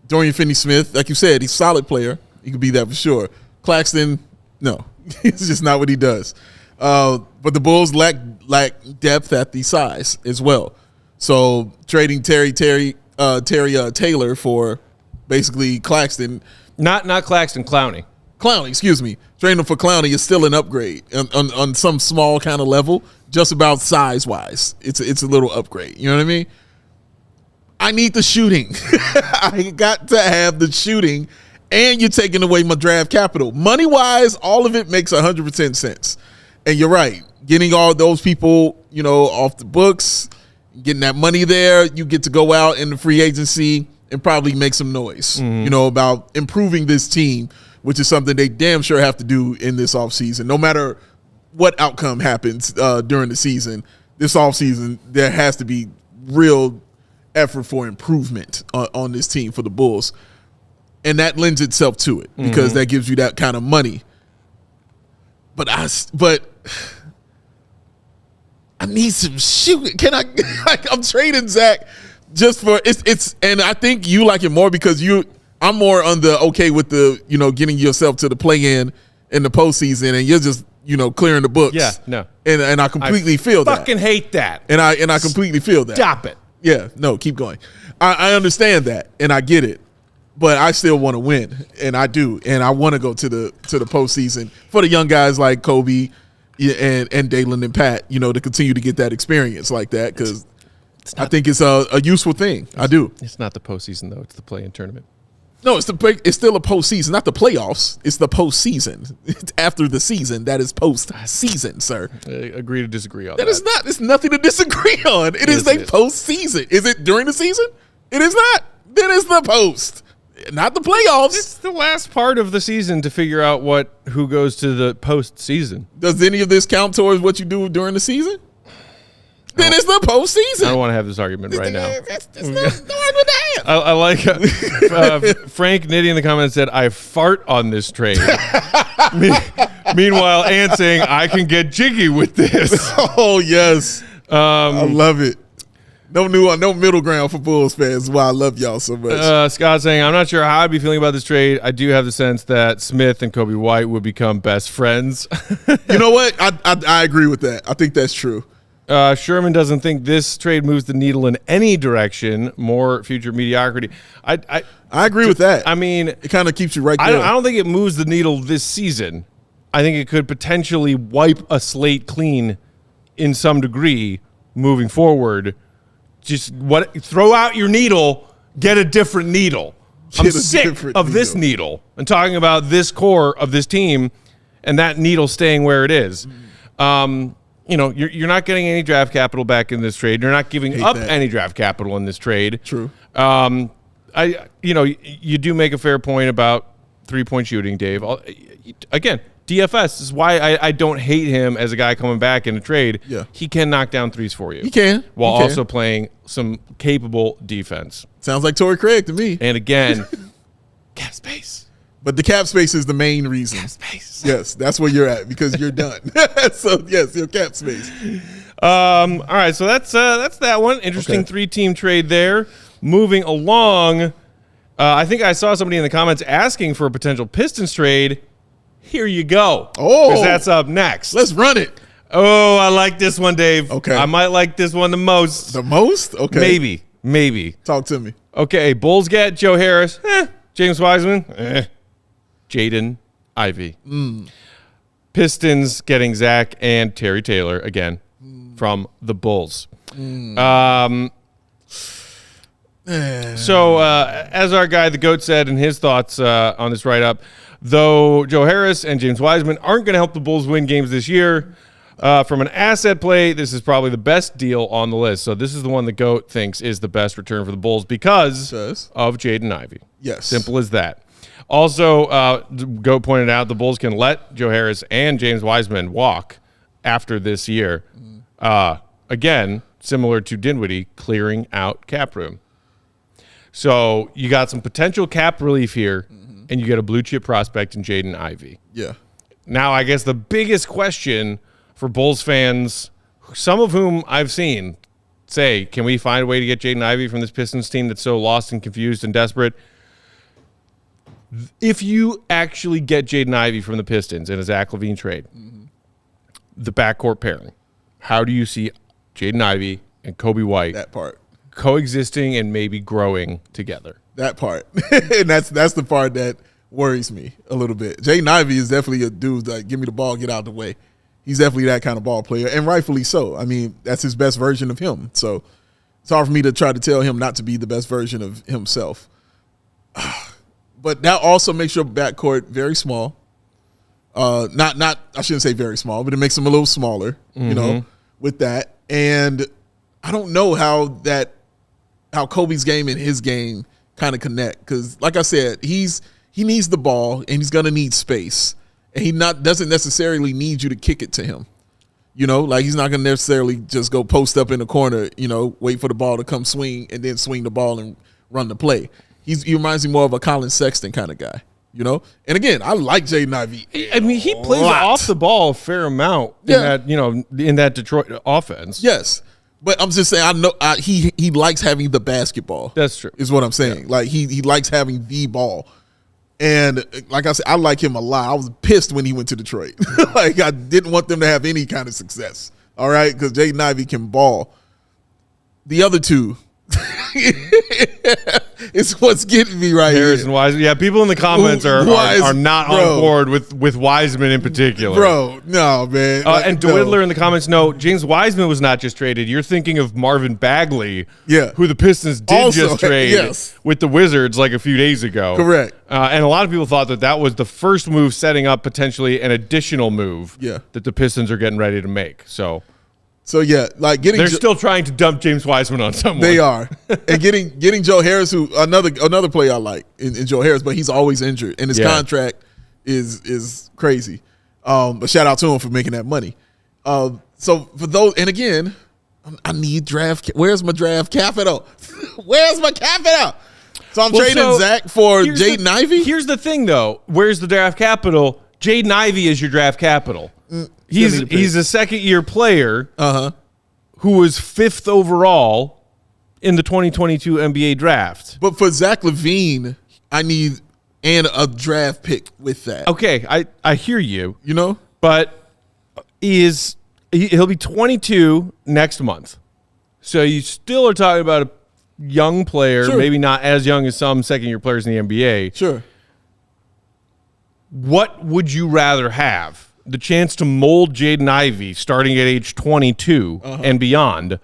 Speaker 2: Dorian Finney-Smith, like you said, he's a solid player. He could be that for sure. Claxton, no. It's just not what he does. But the Bulls lack depth at the size as well. So trading Terry Taylor for basically Claxton.
Speaker 1: Not Claxton, Clowney.
Speaker 2: Clowney, excuse me. Trading him for Clowney is still an upgrade on some small kind of level, just about size-wise. It's a little upgrade. You know what I mean? I need the shooting. I got to have the shooting, and you're taking away my draft capital. Money-wise, all of it makes 100% sense. And you're right. Getting all those people, off the books, getting that money there, you get to go out in the free agency and probably make some noise, about improving this team, which is something they damn sure have to do in this offseason. No matter what outcome happens during the season, this offseason, there has to be real effort for improvement on this team for the Bulls. And that lends itself to it because that gives you that kind of money. But I need some shooting. Can I? I'm trading Zach just for it's. And I think you like it more because I'm more on the okay with the getting yourself to the play-in in the postseason, and you're just clearing the books.
Speaker 1: Yeah, no.
Speaker 2: And I completely feel that.
Speaker 1: Fucking hate that.
Speaker 2: And I completely feel that.
Speaker 1: Stop it.
Speaker 2: Yeah, no, keep going. I understand that, and I get it. but I still want to win, and I do, and I want to go to the postseason for the young guys like Kobe and Dalen and Pat, to continue to get that experience like that, because I think it's a useful thing. I do.
Speaker 1: It's not the postseason though; it's the play-in tournament.
Speaker 2: No, it's still a postseason, not the playoffs. It's the postseason. It's after the season. That is postseason, sir.
Speaker 1: Agree to disagree on that.
Speaker 2: That is not. There's nothing to disagree on. It is a postseason. Is it during the season? It is not. Then it's the post, not the playoffs.
Speaker 1: It's the last part of the season to figure out who goes to the postseason.
Speaker 2: Does any of this count towards what you do during the season? Then it's the postseason.
Speaker 1: I don't want to have this argument right now.
Speaker 2: That's no argument to have.
Speaker 1: I like Frank Nitty in the comments said, I fart on this trade. Meanwhile, Ant saying, I can get jiggy with this.
Speaker 2: Oh, yes. I love it. No middle ground for Bulls fans. Why I love y'all so much.
Speaker 1: Scott saying, I'm not sure how I'd be feeling about this trade. I do have the sense that Smith and Kobe White would become best friends.
Speaker 2: You know what? I agree with that. I think that's true.
Speaker 1: Sherman doesn't think this trade moves the needle in any direction. More future mediocrity. I
Speaker 2: agree with that.
Speaker 1: I mean,
Speaker 2: it kind of keeps you right there.
Speaker 1: I don't think it moves the needle this season. I think it could potentially wipe a slate clean in some degree moving forward. Just throw out your needle, get a different needle. I'm sick of this needle and talking about this core of this team and that needle staying where it is. You're not getting any draft capital back in this trade. You're not giving up any draft capital in this trade.
Speaker 2: True.
Speaker 1: You do make a fair point about 3-point shooting, Dave. Again, DFS is why I don't hate him as a guy coming back in a trade.
Speaker 2: Yeah.
Speaker 1: He can knock down threes for you.
Speaker 2: He can.
Speaker 1: While also playing some capable defense.
Speaker 2: Sounds like Torrey Craig to me.
Speaker 1: And again, cap space.
Speaker 2: But the cap space is the main reason.
Speaker 1: Cap space.
Speaker 2: Yes, that's where you're at because you're done. So, yes, your cap space.
Speaker 1: All right, so that's that one. Interesting 3-team trade there. Moving along, I think I saw somebody in the comments asking for a potential Pistons trade. Here you go.
Speaker 2: Oh.
Speaker 1: Because that's up next.
Speaker 2: Let's run it.
Speaker 1: Oh, I like this one, Dave.
Speaker 2: Okay.
Speaker 1: I might like this one the most.
Speaker 2: The most? Okay.
Speaker 1: Maybe.
Speaker 2: Talk to me.
Speaker 1: Okay, Bulls get Joe Harris. James Wiseman. Jaden Ivey. Pistons getting Zach and Terry Taylor again from the Bulls. So as our guy, the GOAT, said in his thoughts on this write-up, though Joe Harris and James Wiseman aren't going to help the Bulls win games this year, from an asset play, this is probably the best deal on the list. So this is the one the GOAT thinks is the best return for the Bulls because of Jaden Ivey.
Speaker 2: Yes.
Speaker 1: Simple as that. Also, GOAT pointed out the Bulls can let Joe Harris and James Wiseman walk after this year. Again, similar to Dinwiddie, clearing out cap room. So you got some potential cap relief here, and you get a blue chip prospect in Jaden Ivey.
Speaker 2: Yeah.
Speaker 1: Now, I guess the biggest question for Bulls fans, some of whom I've seen say, can we find a way to get Jaden Ivey from this Pistons team that's so lost and confused and desperate? If you actually get Jaden Ivey from the Pistons in a Zach LaVine trade, the backcourt pairing, how do you see Jaden Ivey and Kobe White
Speaker 2: that part
Speaker 1: coexisting and maybe growing together?
Speaker 2: That part. And that's the part that worries me a little bit. Jaden Ivey is definitely a dude that give me the ball, get out of the way. He's definitely that kind of ball player, and rightfully so. I mean, that's his best version of him. So it's hard for me to try to tell him not to be the best version of himself. But that also makes your backcourt very small. Not I shouldn't say very small, but it makes them a little smaller, with that. And I don't know how Kobe's game and his game kind of connect, because like I said, he needs the ball and he's gonna need space, and he doesn't necessarily need you to kick it to him. Like he's not gonna necessarily just go post up in the corner, wait for the ball to come swing and then swing the ball and run the play. He reminds me more of a Colin Sexton kind of guy, And again, I like Jaden Ivey.
Speaker 1: I mean, he plays off the ball a fair amount in that Detroit offense.
Speaker 2: Yes. But I'm just saying, I know he likes having the basketball.
Speaker 1: That's true.
Speaker 2: Is what I'm saying. Yeah. Like he likes having the ball. And like I said, I like him a lot. I was pissed when he went to Detroit. Like I didn't want them to have any kind of success. All right, because Jaden Ivey can ball. The other two It's what's getting me right
Speaker 1: Harris
Speaker 2: here.
Speaker 1: and Wiseman. Yeah, people in the comments are not on board with Wiseman in particular.
Speaker 2: Bro, no, man.
Speaker 1: And Dwiddler in the comments, no, James Wiseman was not just traded. You're thinking of Marvin Bagley, who the Pistons did
Speaker 2: also
Speaker 1: just trade with the Wizards like a few days ago.
Speaker 2: Correct.
Speaker 1: And a lot of people thought that was the first move setting up potentially an additional move that the Pistons are getting ready to make. So
Speaker 2: yeah, like
Speaker 1: they're still trying to dump James Wiseman on someone.
Speaker 2: They are. And getting Joe Harris, who another player I like in Joe Harris, but he's always injured and his contract is crazy. But shout out to him for making that money. So for those, and again, I need draft. Where's my draft capital? Where's my capital? So I'm trading Zach for Jaden Ivey.
Speaker 1: Here's the thing, though. Where's the draft capital? Jaden Ivey is your draft capital. He's a second-year player who was 5th overall in the 2022 NBA draft.
Speaker 2: But for Zach LaVine, I need a draft pick with that.
Speaker 1: Okay, I hear you.
Speaker 2: You know?
Speaker 1: But he'll be 22 next month. So you still are talking about a young player, maybe not as young as some second-year players in the NBA.
Speaker 2: Sure.
Speaker 1: What would you rather have? The chance to mold Jaden Ivey starting at age 22 and beyond,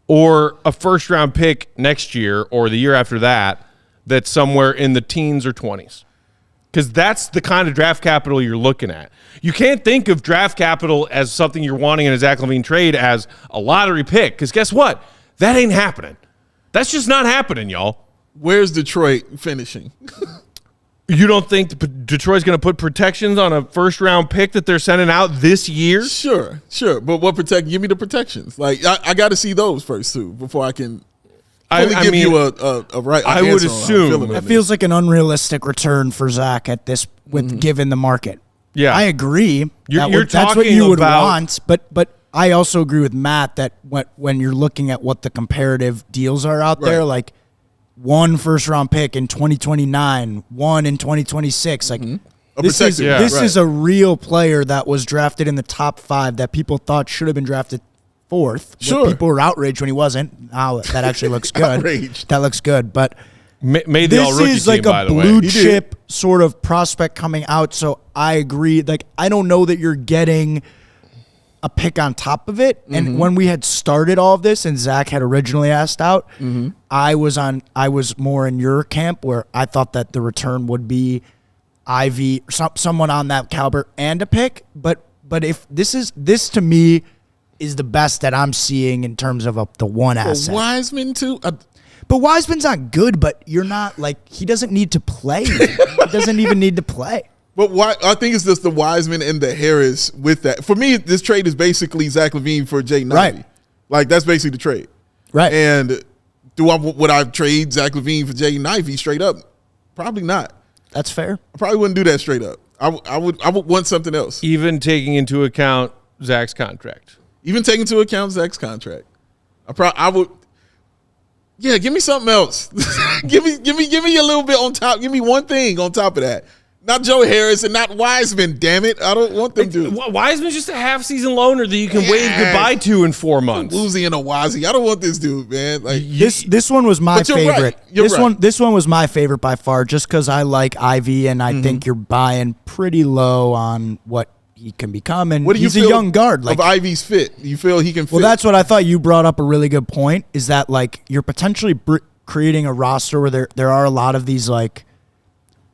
Speaker 1: or a first-round pick next year or the year after that's somewhere in the teens or 20s? Because that's the kind of draft capital you're looking at. You can't think of draft capital as something you're wanting in a Zach LaVine trade as a lottery pick, because guess what? That ain't happening. That's just not happening, y'all.
Speaker 2: Where's Detroit finishing?
Speaker 1: You don't think Detroit's going to put protections on a first-round pick that they're sending out this year?
Speaker 2: Sure. But give me the protections. Like I got to see those first too before I can give you a right.
Speaker 1: I would assume
Speaker 3: that feels like an unrealistic return for Zach at this given the market.
Speaker 1: Yeah,
Speaker 3: I agree.
Speaker 1: That's
Speaker 3: what you would want, but I also agree with Matt that when you're looking at what the comparative deals are out there, like. 1 first-round pick in 2029, 1 in 2026. Like this is a real player that was drafted in the top 5 that people thought should have been drafted 4th.
Speaker 2: Sure,
Speaker 3: people were outraged when he wasn't. Now that actually looks good.
Speaker 2: Outraged.
Speaker 3: That looks good. But
Speaker 1: made the all-rookie
Speaker 3: this is like
Speaker 1: team, by
Speaker 3: a
Speaker 1: the way.
Speaker 3: blue chip sort of prospect coming out. So I agree. Like I don't know that you're getting a pick on top of it. And when we had started all of this and Zach had originally asked out, I was more in your camp where I thought that the return would be Ivy, someone on that caliber and a pick. But if this to me is the best that I'm seeing in terms of the one asset.
Speaker 2: Wiseman too.
Speaker 3: But Wiseman's not good, but you're not like, he doesn't need to play. He doesn't even need to play.
Speaker 2: But I think it's just the Wiseman and the Harris with that. For me, this trade is basically Zach LaVine for Jaden Ivey. Like, that's basically the trade.
Speaker 3: Right.
Speaker 2: And would I trade Zach LaVine for Jaden Ivey straight up? Probably not.
Speaker 3: That's fair.
Speaker 2: I probably wouldn't do that straight up. I would want something else.
Speaker 1: Even taking into account Zach's contract.
Speaker 2: Even taking into account Zach's contract. I would. Yeah, give me something else. give me a little bit on top. Give me one thing on top of that. Not Joe Harris and not Wiseman, damn it. I don't want them to.
Speaker 1: Wiseman's just a half-season loaner that you can wave goodbye to in 4 months.
Speaker 2: Woozy and a Wazzy. I don't want this dude, man. Like
Speaker 3: this one was my favorite.
Speaker 2: Right.
Speaker 3: This one was my favorite by far, just because I like Ivy and I think you're buying pretty low on what he can become. And
Speaker 2: what do you
Speaker 3: he's a young guard.
Speaker 2: Like, of Ivy's fit? You feel he can fit?
Speaker 3: Well, that's what I thought. You brought up a really good point, is that like you're potentially creating a roster where there are a lot of these like,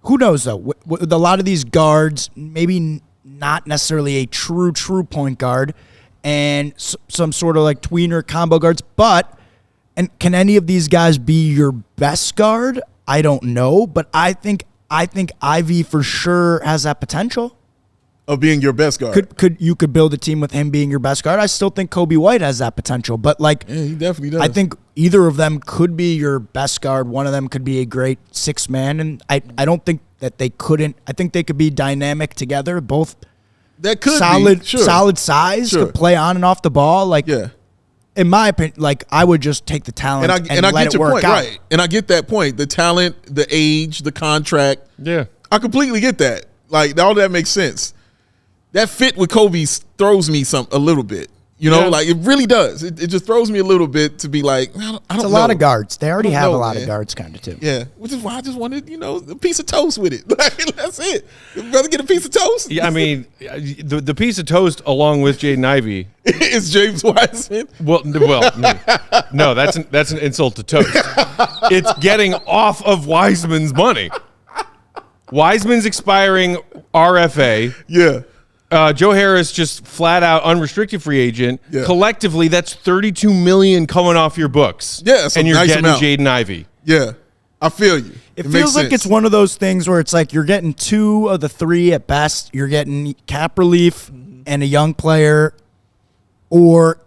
Speaker 3: who knows though? With a lot of these guards, maybe not necessarily a true point guard, and some sort of like tweener combo guards. And can any of these guys be your best guard? I don't know, but I think Ivy for sure has that potential
Speaker 2: of being your best guard.
Speaker 3: You could build a team with him being your best guard. I still think Kobe White has that potential, but like,
Speaker 2: yeah, he definitely does.
Speaker 3: I think either of them could be your best guard. One of them could be a great 6-man, and I don't think that they couldn't. I think they could be dynamic together. Both
Speaker 2: that could
Speaker 3: solid,
Speaker 2: be. Sure.
Speaker 3: solid size, could play on and off the ball. Like,
Speaker 2: yeah.
Speaker 3: In my opinion, like I would just take the talent and
Speaker 2: I
Speaker 3: let
Speaker 2: get
Speaker 3: it
Speaker 2: your
Speaker 3: work
Speaker 2: point,
Speaker 3: out.
Speaker 2: right? And I get that point. The talent, the age, the contract.
Speaker 1: Yeah,
Speaker 2: I completely get that. Like all that makes sense. That fit with Kobe throws me a little bit. You know,
Speaker 1: Yeah.
Speaker 2: like it really does. It just throws me a little bit to be like, I don't
Speaker 3: It's a
Speaker 2: know.
Speaker 3: lot of guards. They already
Speaker 2: I don't
Speaker 3: have
Speaker 2: know,
Speaker 3: a lot
Speaker 2: man.
Speaker 3: of guards kind of too.
Speaker 2: Yeah, which is why I just wanted, a piece of toast with it. Like, that's it. You'd rather get a piece of toast?
Speaker 1: Yeah, I mean, the piece of toast along with Jaden Ivey.
Speaker 2: It's James Wiseman.
Speaker 1: Well, no, that's an insult to toast. It's getting off of Wiseman's money. Wiseman's expiring RFA.
Speaker 2: Yeah.
Speaker 1: Joe Harris just flat out unrestricted free agent.
Speaker 2: Yeah.
Speaker 1: Collectively, that's $32 million coming off your books.
Speaker 2: Yeah, it's a
Speaker 1: and you're
Speaker 2: nice
Speaker 1: getting
Speaker 2: amount.
Speaker 1: Jaden Ivey.
Speaker 2: Yeah. I feel you.
Speaker 3: It
Speaker 2: makes
Speaker 3: feels like
Speaker 2: sense.
Speaker 3: it's one of those things where it's like you're getting 2 of the 3 at best. You're getting cap relief and a young player, or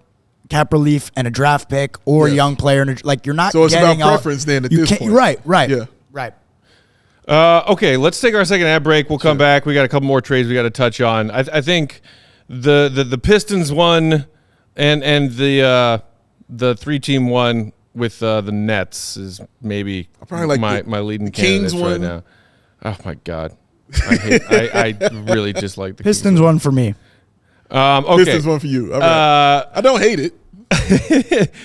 Speaker 3: cap relief and a draft pick, or a
Speaker 2: Yeah.
Speaker 3: young player. And like you're not.
Speaker 2: So it's
Speaker 3: getting
Speaker 2: about preference then at
Speaker 3: you
Speaker 2: this
Speaker 3: can't-
Speaker 2: point.
Speaker 3: Right.
Speaker 2: Yeah.
Speaker 3: Right.
Speaker 1: Okay, let's take our second ad break. We'll come back. We got a couple more trades we got to touch on. I think the Pistons one and the 3-team one with the Nets is maybe
Speaker 2: probably like
Speaker 1: my leading
Speaker 2: Kings
Speaker 1: candidates right
Speaker 2: one.
Speaker 1: now. Oh my God, I really dislike the
Speaker 3: Pistons one for me.
Speaker 1: Okay,
Speaker 2: Pistons one for you. All right. I don't hate it.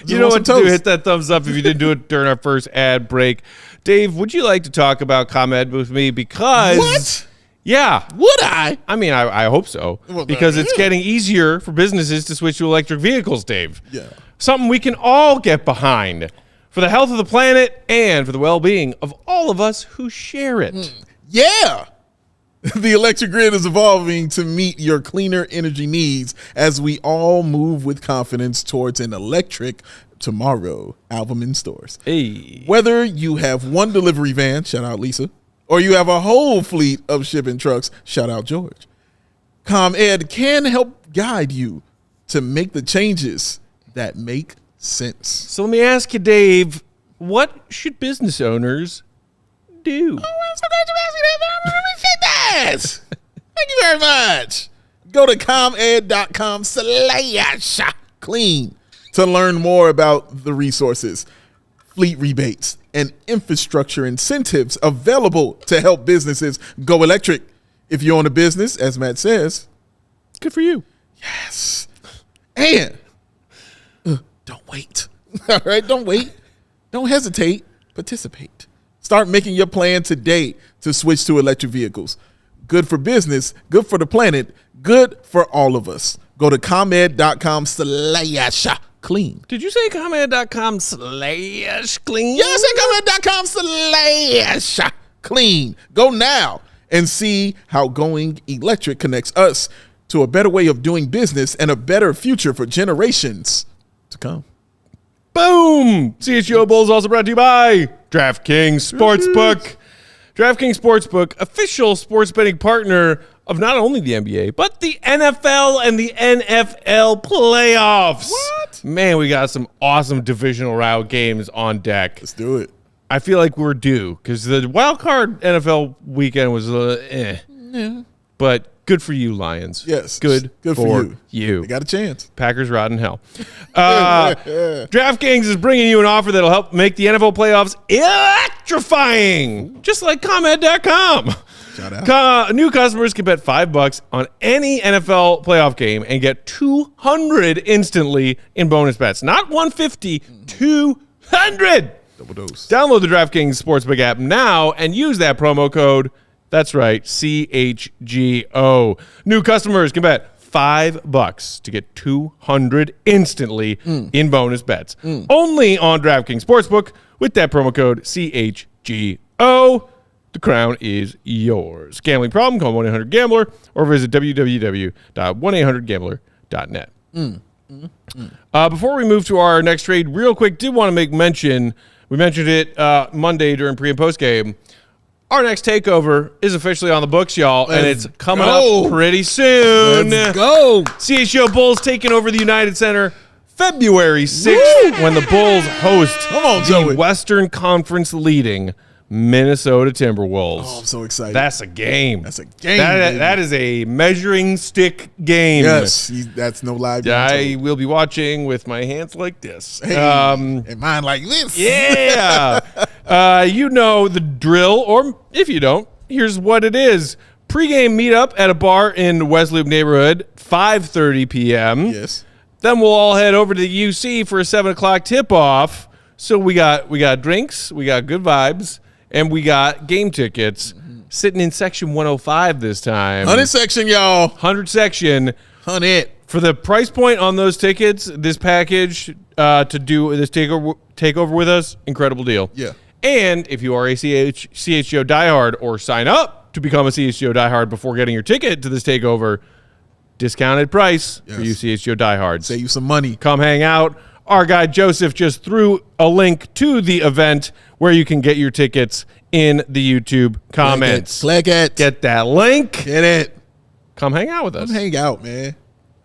Speaker 1: You know
Speaker 2: want
Speaker 1: what to
Speaker 2: some
Speaker 1: do.
Speaker 2: toast.
Speaker 1: Hit that thumbs up if you didn't do it during our first ad break. Dave, would you like to talk about ComEd with me? Because
Speaker 2: What?
Speaker 1: Yeah.
Speaker 2: Would I?
Speaker 1: I mean, I hope so.
Speaker 2: Well,
Speaker 1: Because
Speaker 2: yeah.
Speaker 1: it's getting easier for businesses to switch to electric vehicles, Dave.
Speaker 2: Yeah.
Speaker 1: Something we can all get behind for the health of the planet and for the well-being of all of us who share it.
Speaker 2: Yeah. The electric grid is evolving to meet your cleaner energy needs as we all move with confidence towards an electric tomorrow album in stores.
Speaker 1: Hey.
Speaker 2: Whether you have one delivery van, shout out Lisa, or you have a whole fleet of shipping trucks, shout out George, ComEd can help guide you to make the changes that make sense.
Speaker 1: So let me ask you, Dave, what should business owners do?
Speaker 2: I'm so glad you asked me that. I'm going to say this. Thank you very much. Go to comed.com/clean to learn more about the resources, fleet rebates, and infrastructure incentives available to help businesses go electric. If you own a business, as Matt says,
Speaker 1: Good for you.
Speaker 2: yes. And don't wait. All right, don't wait. Don't hesitate. Participate. Start making your plan today to switch to electric vehicles. Good for business, good for the planet, good for all of us. Go to comed.com/clean.
Speaker 1: Did you say ComEd.com/clean?
Speaker 2: Yes, at comed.com/clean. Go now and see how going electric connects us to a better way of doing business and a better future for generations to come.
Speaker 1: Boom! CHGO Bulls also brought to you by DraftKings Sportsbook. DraftKings Sportsbook, official sports betting partner of not only the NBA, but the NFL and the NFL playoffs.
Speaker 2: What?
Speaker 1: Man, we got some awesome divisional round games on deck.
Speaker 2: Let's do it.
Speaker 1: I feel like we're due because the wild card NFL weekend was but good for you, Lions.
Speaker 2: Yes.
Speaker 1: Good for you.
Speaker 2: They got a chance.
Speaker 1: Packers rot in hell. DraftKings is bringing you an offer that'll help make the NFL playoffs electrifying, just like ComEd.com.
Speaker 2: Shout out.
Speaker 1: New customers can bet $5 on any NFL playoff game and get $200 instantly in bonus bets. Not $150, $200.
Speaker 2: Double dose.
Speaker 1: Download the DraftKings Sportsbook app now and use that promo code. That's right, CHGO. New customers can bet $5 to get $200 instantly in bonus bets. Only on DraftKings Sportsbook with that promo code CHGO. The crown is yours. Gambling problem? Call 1-800-GAMBLER or visit www.1800gambler.net. Before we move to our next trade, real quick, did want to make mention, we mentioned it Monday during pre- and post-game, our next takeover is officially on the books, y'all, and it's coming up pretty soon.
Speaker 2: Let's go.
Speaker 1: CHGO Bulls taking over the United Center February 6th when the Bulls host
Speaker 2: Come on,
Speaker 1: the
Speaker 2: Joey.
Speaker 1: Western Conference leading Minnesota Timberwolves.
Speaker 2: Oh, I'm so excited.
Speaker 1: That's a game.
Speaker 2: That's a game, baby.
Speaker 1: That is a measuring stick game.
Speaker 2: Yes, that's no lie.
Speaker 1: I will be watching with my hands like this.
Speaker 2: Hey, and mine like this.
Speaker 1: Yeah. You know the drill, or if you don't, here's what it is. Pre-game meetup at a bar in the West Loop neighborhood, 5:30 p.m.
Speaker 2: Yes.
Speaker 1: Then we'll all head over to the UC for a 7 o'clock tip-off. So we got drinks, we got good vibes, and we got game tickets sitting in section 105 this time.
Speaker 2: 100 section, y'all.
Speaker 1: 100 section.
Speaker 2: 100.
Speaker 1: For the price point on those tickets, this package to do this takeover with us, incredible deal.
Speaker 2: Yeah.
Speaker 1: And if you are a CHGO diehard or sign up to become a CHGO diehard before getting your ticket to this takeover, discounted price for you CHGO diehards.
Speaker 2: Save you some money.
Speaker 1: Come hang out. Our guy Joseph just threw a link to the event where you can get your tickets in the YouTube comments.
Speaker 2: Click it.
Speaker 1: Get that link.
Speaker 2: Get it.
Speaker 1: Come hang out with us.
Speaker 2: Come hang out, man.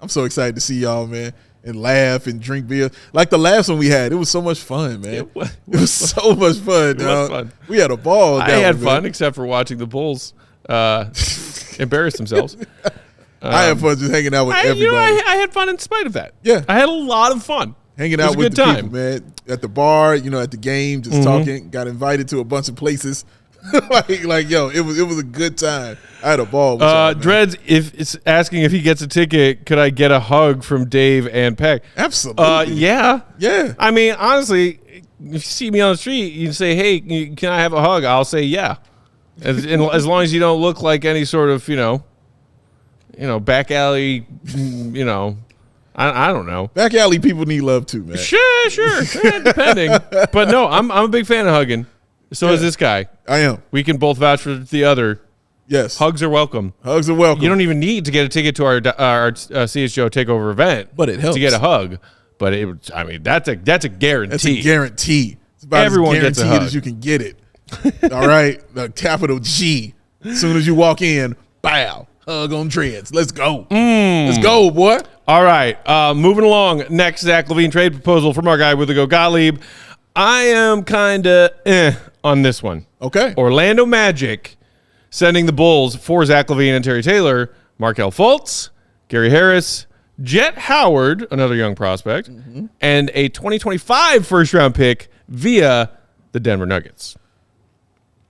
Speaker 2: I'm so excited to see y'all, man, and laugh and drink beer. Like the last one we had, it was so much fun, man. It was so much fun, dog.
Speaker 1: fun.
Speaker 2: We had a ball.
Speaker 1: I had fun, except for watching the Bulls embarrass themselves.
Speaker 2: I had fun just hanging out with everybody.
Speaker 1: I had fun in spite of that.
Speaker 2: Yeah.
Speaker 1: I had a lot of fun.
Speaker 2: Hanging out with the people, man. At the bar, at the game, just talking. Got invited to a bunch of places. yo, it was a good time. I had a ball with y'all, man.
Speaker 1: Dreads, if it's asking if he gets a ticket, could I get a hug from Dave and Peck?
Speaker 2: Absolutely.
Speaker 1: Yeah.
Speaker 2: Yeah.
Speaker 1: I mean, honestly, if you see me on the street, you say, hey, can I have a hug? I'll say yeah. As long as you don't look like any sort of, back alley, I don't know.
Speaker 2: Back alley people need love too, man.
Speaker 1: Sure. Yeah, depending. But no, I'm a big fan of hugging. So is this guy.
Speaker 2: I am.
Speaker 1: We can both vouch for the other.
Speaker 2: Yes.
Speaker 1: Hugs are welcome.
Speaker 2: Hugs are welcome.
Speaker 1: You don't even need to get a ticket to our CHGO takeover event,
Speaker 2: but it helps
Speaker 1: to get a hug. But that's a guarantee.
Speaker 2: That's a guarantee. It's about
Speaker 1: Everyone
Speaker 2: as
Speaker 1: gets a
Speaker 2: guaranteed
Speaker 1: hug.
Speaker 2: as you can get it. All right, the capital G. As soon as you walk in, bow, hug on dreads. Let's go. Let's go, boy.
Speaker 1: All right, moving along. Next, Zach LaVine trade proposal from our guy with the Gottlieb. I am kind of on this one.
Speaker 2: Okay.
Speaker 1: Orlando Magic sending the Bulls for Zach LaVine and Terry Taylor, Markelle Fultz, Gary Harris, Jet Howard, another young prospect, and a 2025 first-round pick via the Denver Nuggets.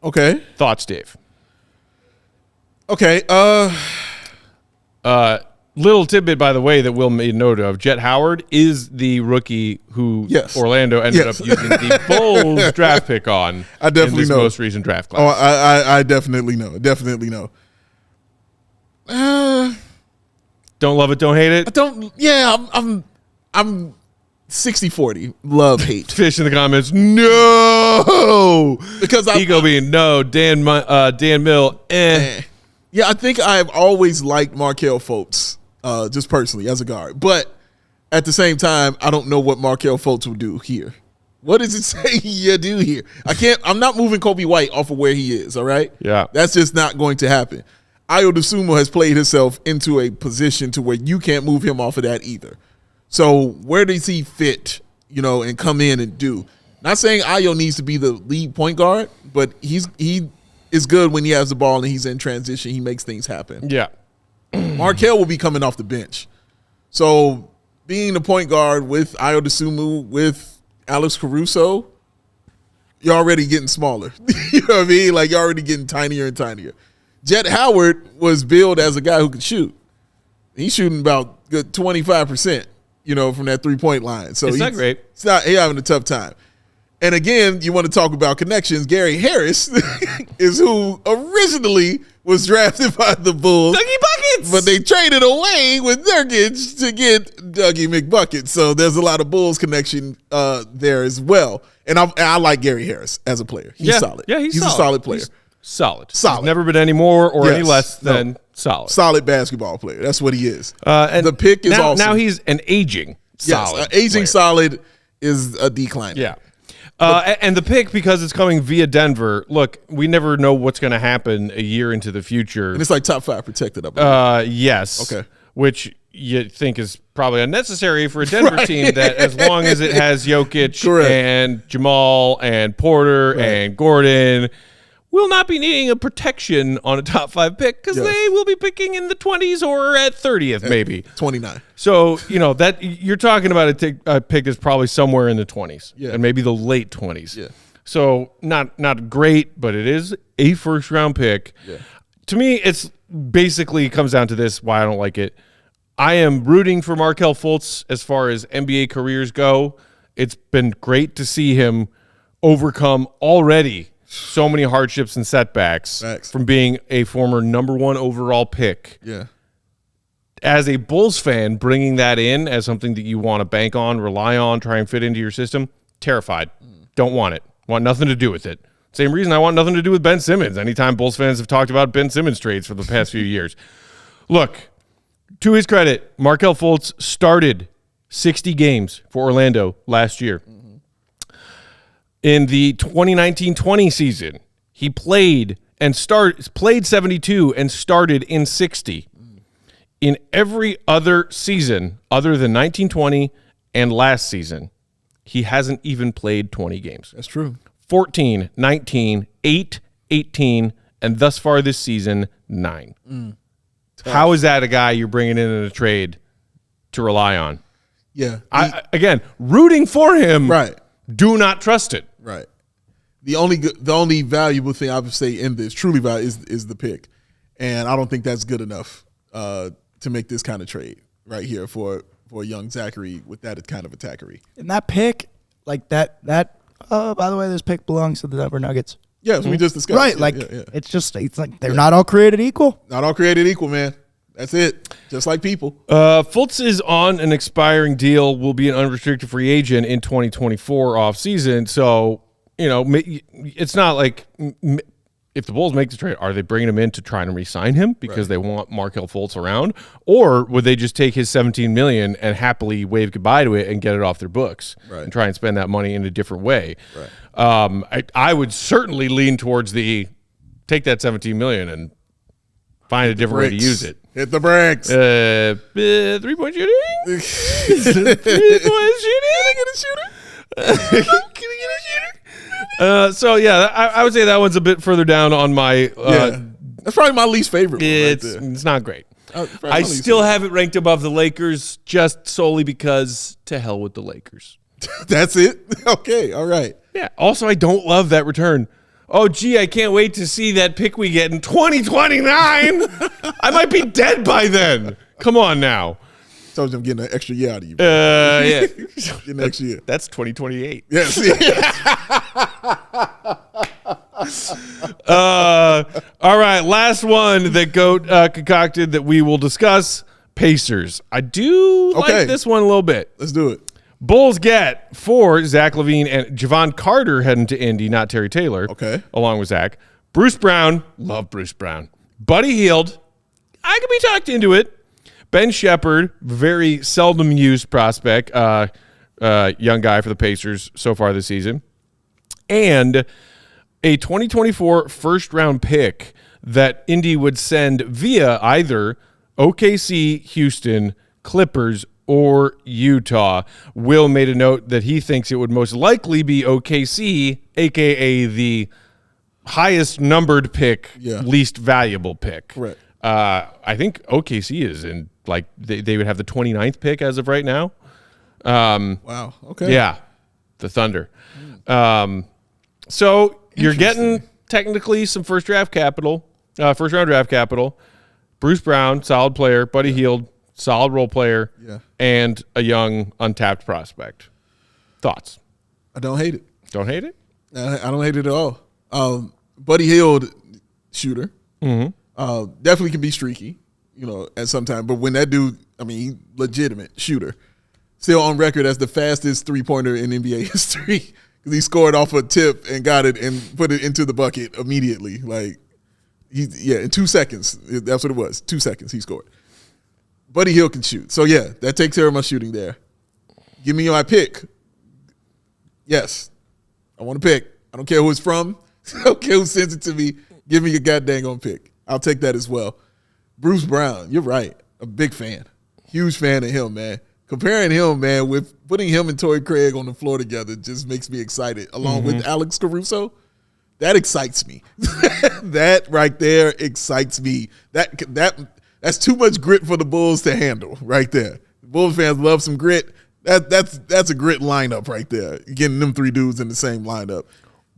Speaker 2: Okay.
Speaker 1: Thoughts, Dave?
Speaker 2: Okay.
Speaker 1: Little tidbit, by the way, that Will made note of. Jet Howard is the rookie who Orlando ended up using the Bulls draft pick on
Speaker 2: I definitely
Speaker 1: in this
Speaker 2: know.
Speaker 1: most recent draft class.
Speaker 2: Oh, I definitely know. Definitely know.
Speaker 1: Don't love it, don't hate it?
Speaker 2: I don't. Yeah, I'm 60-40. Love, hate.
Speaker 1: Fish in the comments. No!
Speaker 2: Because
Speaker 1: Ego being no. Dan Mill,
Speaker 2: Yeah, I think I've always liked Markelle Fultz, just personally, as a guard. But at the same time, I don't know what Markelle Fultz will do here. What does it say you do here? I'm not moving Kobe White off of where he is, all right?
Speaker 1: Yeah.
Speaker 2: That's just not going to happen. Ayo Dosunmu has played himself into a position to where you can't move him off of that either. So where does he fit, and come in and do? Not saying Ayo needs to be the lead point guard, but he is good when he has the ball and he's in transition. He makes things happen.
Speaker 1: Yeah.
Speaker 2: Markelle will be coming off the bench. So being the point guard with Ayo Dosunmu, with Alex Caruso, you're already getting smaller. You know what I mean? Like, you're already getting tinier and tinier. Jet Howard was billed as a guy who could shoot. He's shooting about good 25%, from that three-point line. So
Speaker 1: it's not great.
Speaker 2: He's having a tough time. And again, you want to talk about connections. Gary Harris is who originally was drafted by the Bulls.
Speaker 1: Dougie Buckets!
Speaker 2: But they traded away with Nurkic to get Dougie McBucket. So there's a lot of Bulls connection there as well. And I like Gary Harris as a player. He's solid.
Speaker 1: Yeah, he's
Speaker 2: solid.
Speaker 1: a solid player.
Speaker 2: Solid.
Speaker 1: He's never been any more or any less than solid.
Speaker 2: Solid basketball player. That's what he is.
Speaker 1: And
Speaker 2: the pick is awesome.
Speaker 1: Now he's an aging solid.
Speaker 2: Yes, aging
Speaker 1: player.
Speaker 2: Solid is a decline.
Speaker 1: Yeah. And the pick, because it's coming via Denver, look, we never know what's going to happen a year into the future.
Speaker 2: And it's like top 5 protected up.
Speaker 1: Yes.
Speaker 2: Okay.
Speaker 1: Which you think is probably unnecessary for a Denver team that, as long as it has Jokic and Jamal and Porter and Gordon, will not be needing a protection on a top 5 pick because they will be picking in the 20s or at 30th, maybe
Speaker 2: 29.
Speaker 1: So that you're talking about a pick that's probably somewhere in the 20s, and maybe the late 20s.
Speaker 2: Yeah.
Speaker 1: So not great, but it is a first round pick.
Speaker 2: Yeah.
Speaker 1: To me, it's basically comes down to this. Why I don't like it. I am rooting for Markelle Fultz as far as NBA careers go. It's been great to see him overcome already so many hardships and setbacks from being a former number 1 overall pick.
Speaker 2: Yeah.
Speaker 1: As a Bulls fan, bringing that in as something that you want to bank on, rely on, try and fit into your system, terrified. Don't want it. Want nothing to do with it. Same reason I want nothing to do with Ben Simmons. Anytime Bulls fans have talked about Ben Simmons trades for the past few years. Look, to his credit, Markelle Fultz started 60 games for Orlando last year. In the 2019-20 season, he played 72 and started in 60. In every other season other than 1920 and last season, he hasn't even played 20 games.
Speaker 2: That's true.
Speaker 1: 14, 19, 8, 18, and thus far this season, 9. How is that a guy you're bringing in a trade to rely on?
Speaker 2: Yeah.
Speaker 1: Again, rooting for him.
Speaker 2: Right.
Speaker 1: Do not trust it.
Speaker 2: Right. The only valuable thing I would say in this, truly valuable, is the pick. And I don't think that's good enough to make this kind of trade right here for a young Zachary with that kind of attackery.
Speaker 3: And that pick, like that by the way, this pick belongs to the Denver Nuggets.
Speaker 2: Yeah, as we just discussed.
Speaker 3: Right, it's like they're not all created equal.
Speaker 2: Not all created equal, man. That's it. Just like people.
Speaker 1: Fultz is on an expiring deal, will be an unrestricted free agent in 2024 offseason. So, it's not like if the Bulls make the trade, are they bringing him in to try and re-sign him because they want Markelle Fultz around? Or would they just take his $17 million and happily wave goodbye to it and get it off their books and try and spend that money in a different way? Right. I would certainly lean towards take that $17 million and find a different way to use it.
Speaker 2: Hit the brakes.
Speaker 1: 3-point shooting? 3-point shooting? Can I get a shooter? Can I get a shooter? So yeah, I would say that one's a bit further down on my.
Speaker 2: That's probably my least favorite.
Speaker 1: It's not great. I still have it ranked above the Lakers, just solely because to hell with the Lakers.
Speaker 2: That's it. Okay, all right.
Speaker 1: Yeah. Also, I don't love that return. Oh, gee, I can't wait to see that pick we get in 2029. I might be dead by then. Come on now.
Speaker 2: Told you I'm getting an extra year out of you.
Speaker 1: Yeah.
Speaker 2: Getting an extra year.
Speaker 1: That's 2028.
Speaker 2: Yes.
Speaker 1: All right, last one that Goat concocted that we will discuss, Pacers. I do like this one a little bit.
Speaker 2: Let's do it.
Speaker 1: Bulls get for Zach LaVine and Javon Carter heading to Indy, not Terry Taylor.
Speaker 2: Okay.
Speaker 1: Along with Zach. Bruce Brown. Love Bruce Brown. Buddy Hield. I could be talked into it. Ben Shepherd, very seldom used prospect, young guy for the Pacers so far this season. And a 2024 first-round pick that Indy would send via either OKC, Houston, Clippers, or Utah. Will made a note that he thinks it would most likely be OKC, a.k.a. the highest numbered pick, least valuable pick.
Speaker 2: Correct.
Speaker 1: I think OKC is in, like, they would have the 29th pick as of right now.
Speaker 2: Wow. Okay.
Speaker 1: Yeah, the Thunder. So you're getting technically some first-round draft capital. Bruce Brown, solid player. Buddy Hield, solid role player.
Speaker 2: Yeah.
Speaker 1: And a young, untapped prospect. Thoughts?
Speaker 2: I don't hate it.
Speaker 1: Don't hate it?
Speaker 2: I don't hate it at all. Buddy Hield, shooter.
Speaker 1: Mm-hmm.
Speaker 2: Definitely can be streaky, at some time. But when that dude, he legitimate shooter. Still on record as the fastest three-pointer in NBA history because he scored off a tip and got it and put it into the bucket immediately. Like, in 2 seconds. That's what it was. 2 seconds he scored. Buddy Hield can shoot. So, yeah, that takes care of my shooting there. Give me my pick. Yes. I want to pick. I don't care who it's from. I don't care who sends it to me. Give me your goddamn on pick. I'll take that as well. Bruce Brown, you're right. A big fan. Huge fan of him, man. Comparing him, man, with putting him and Torrey Craig on the floor together just makes me excited, along with Alex Caruso. That excites me. That right there excites me. That's too much grit for the Bulls to handle right there. Bulls fans love some grit. That's a grit lineup right there. Getting them three dudes in the same lineup.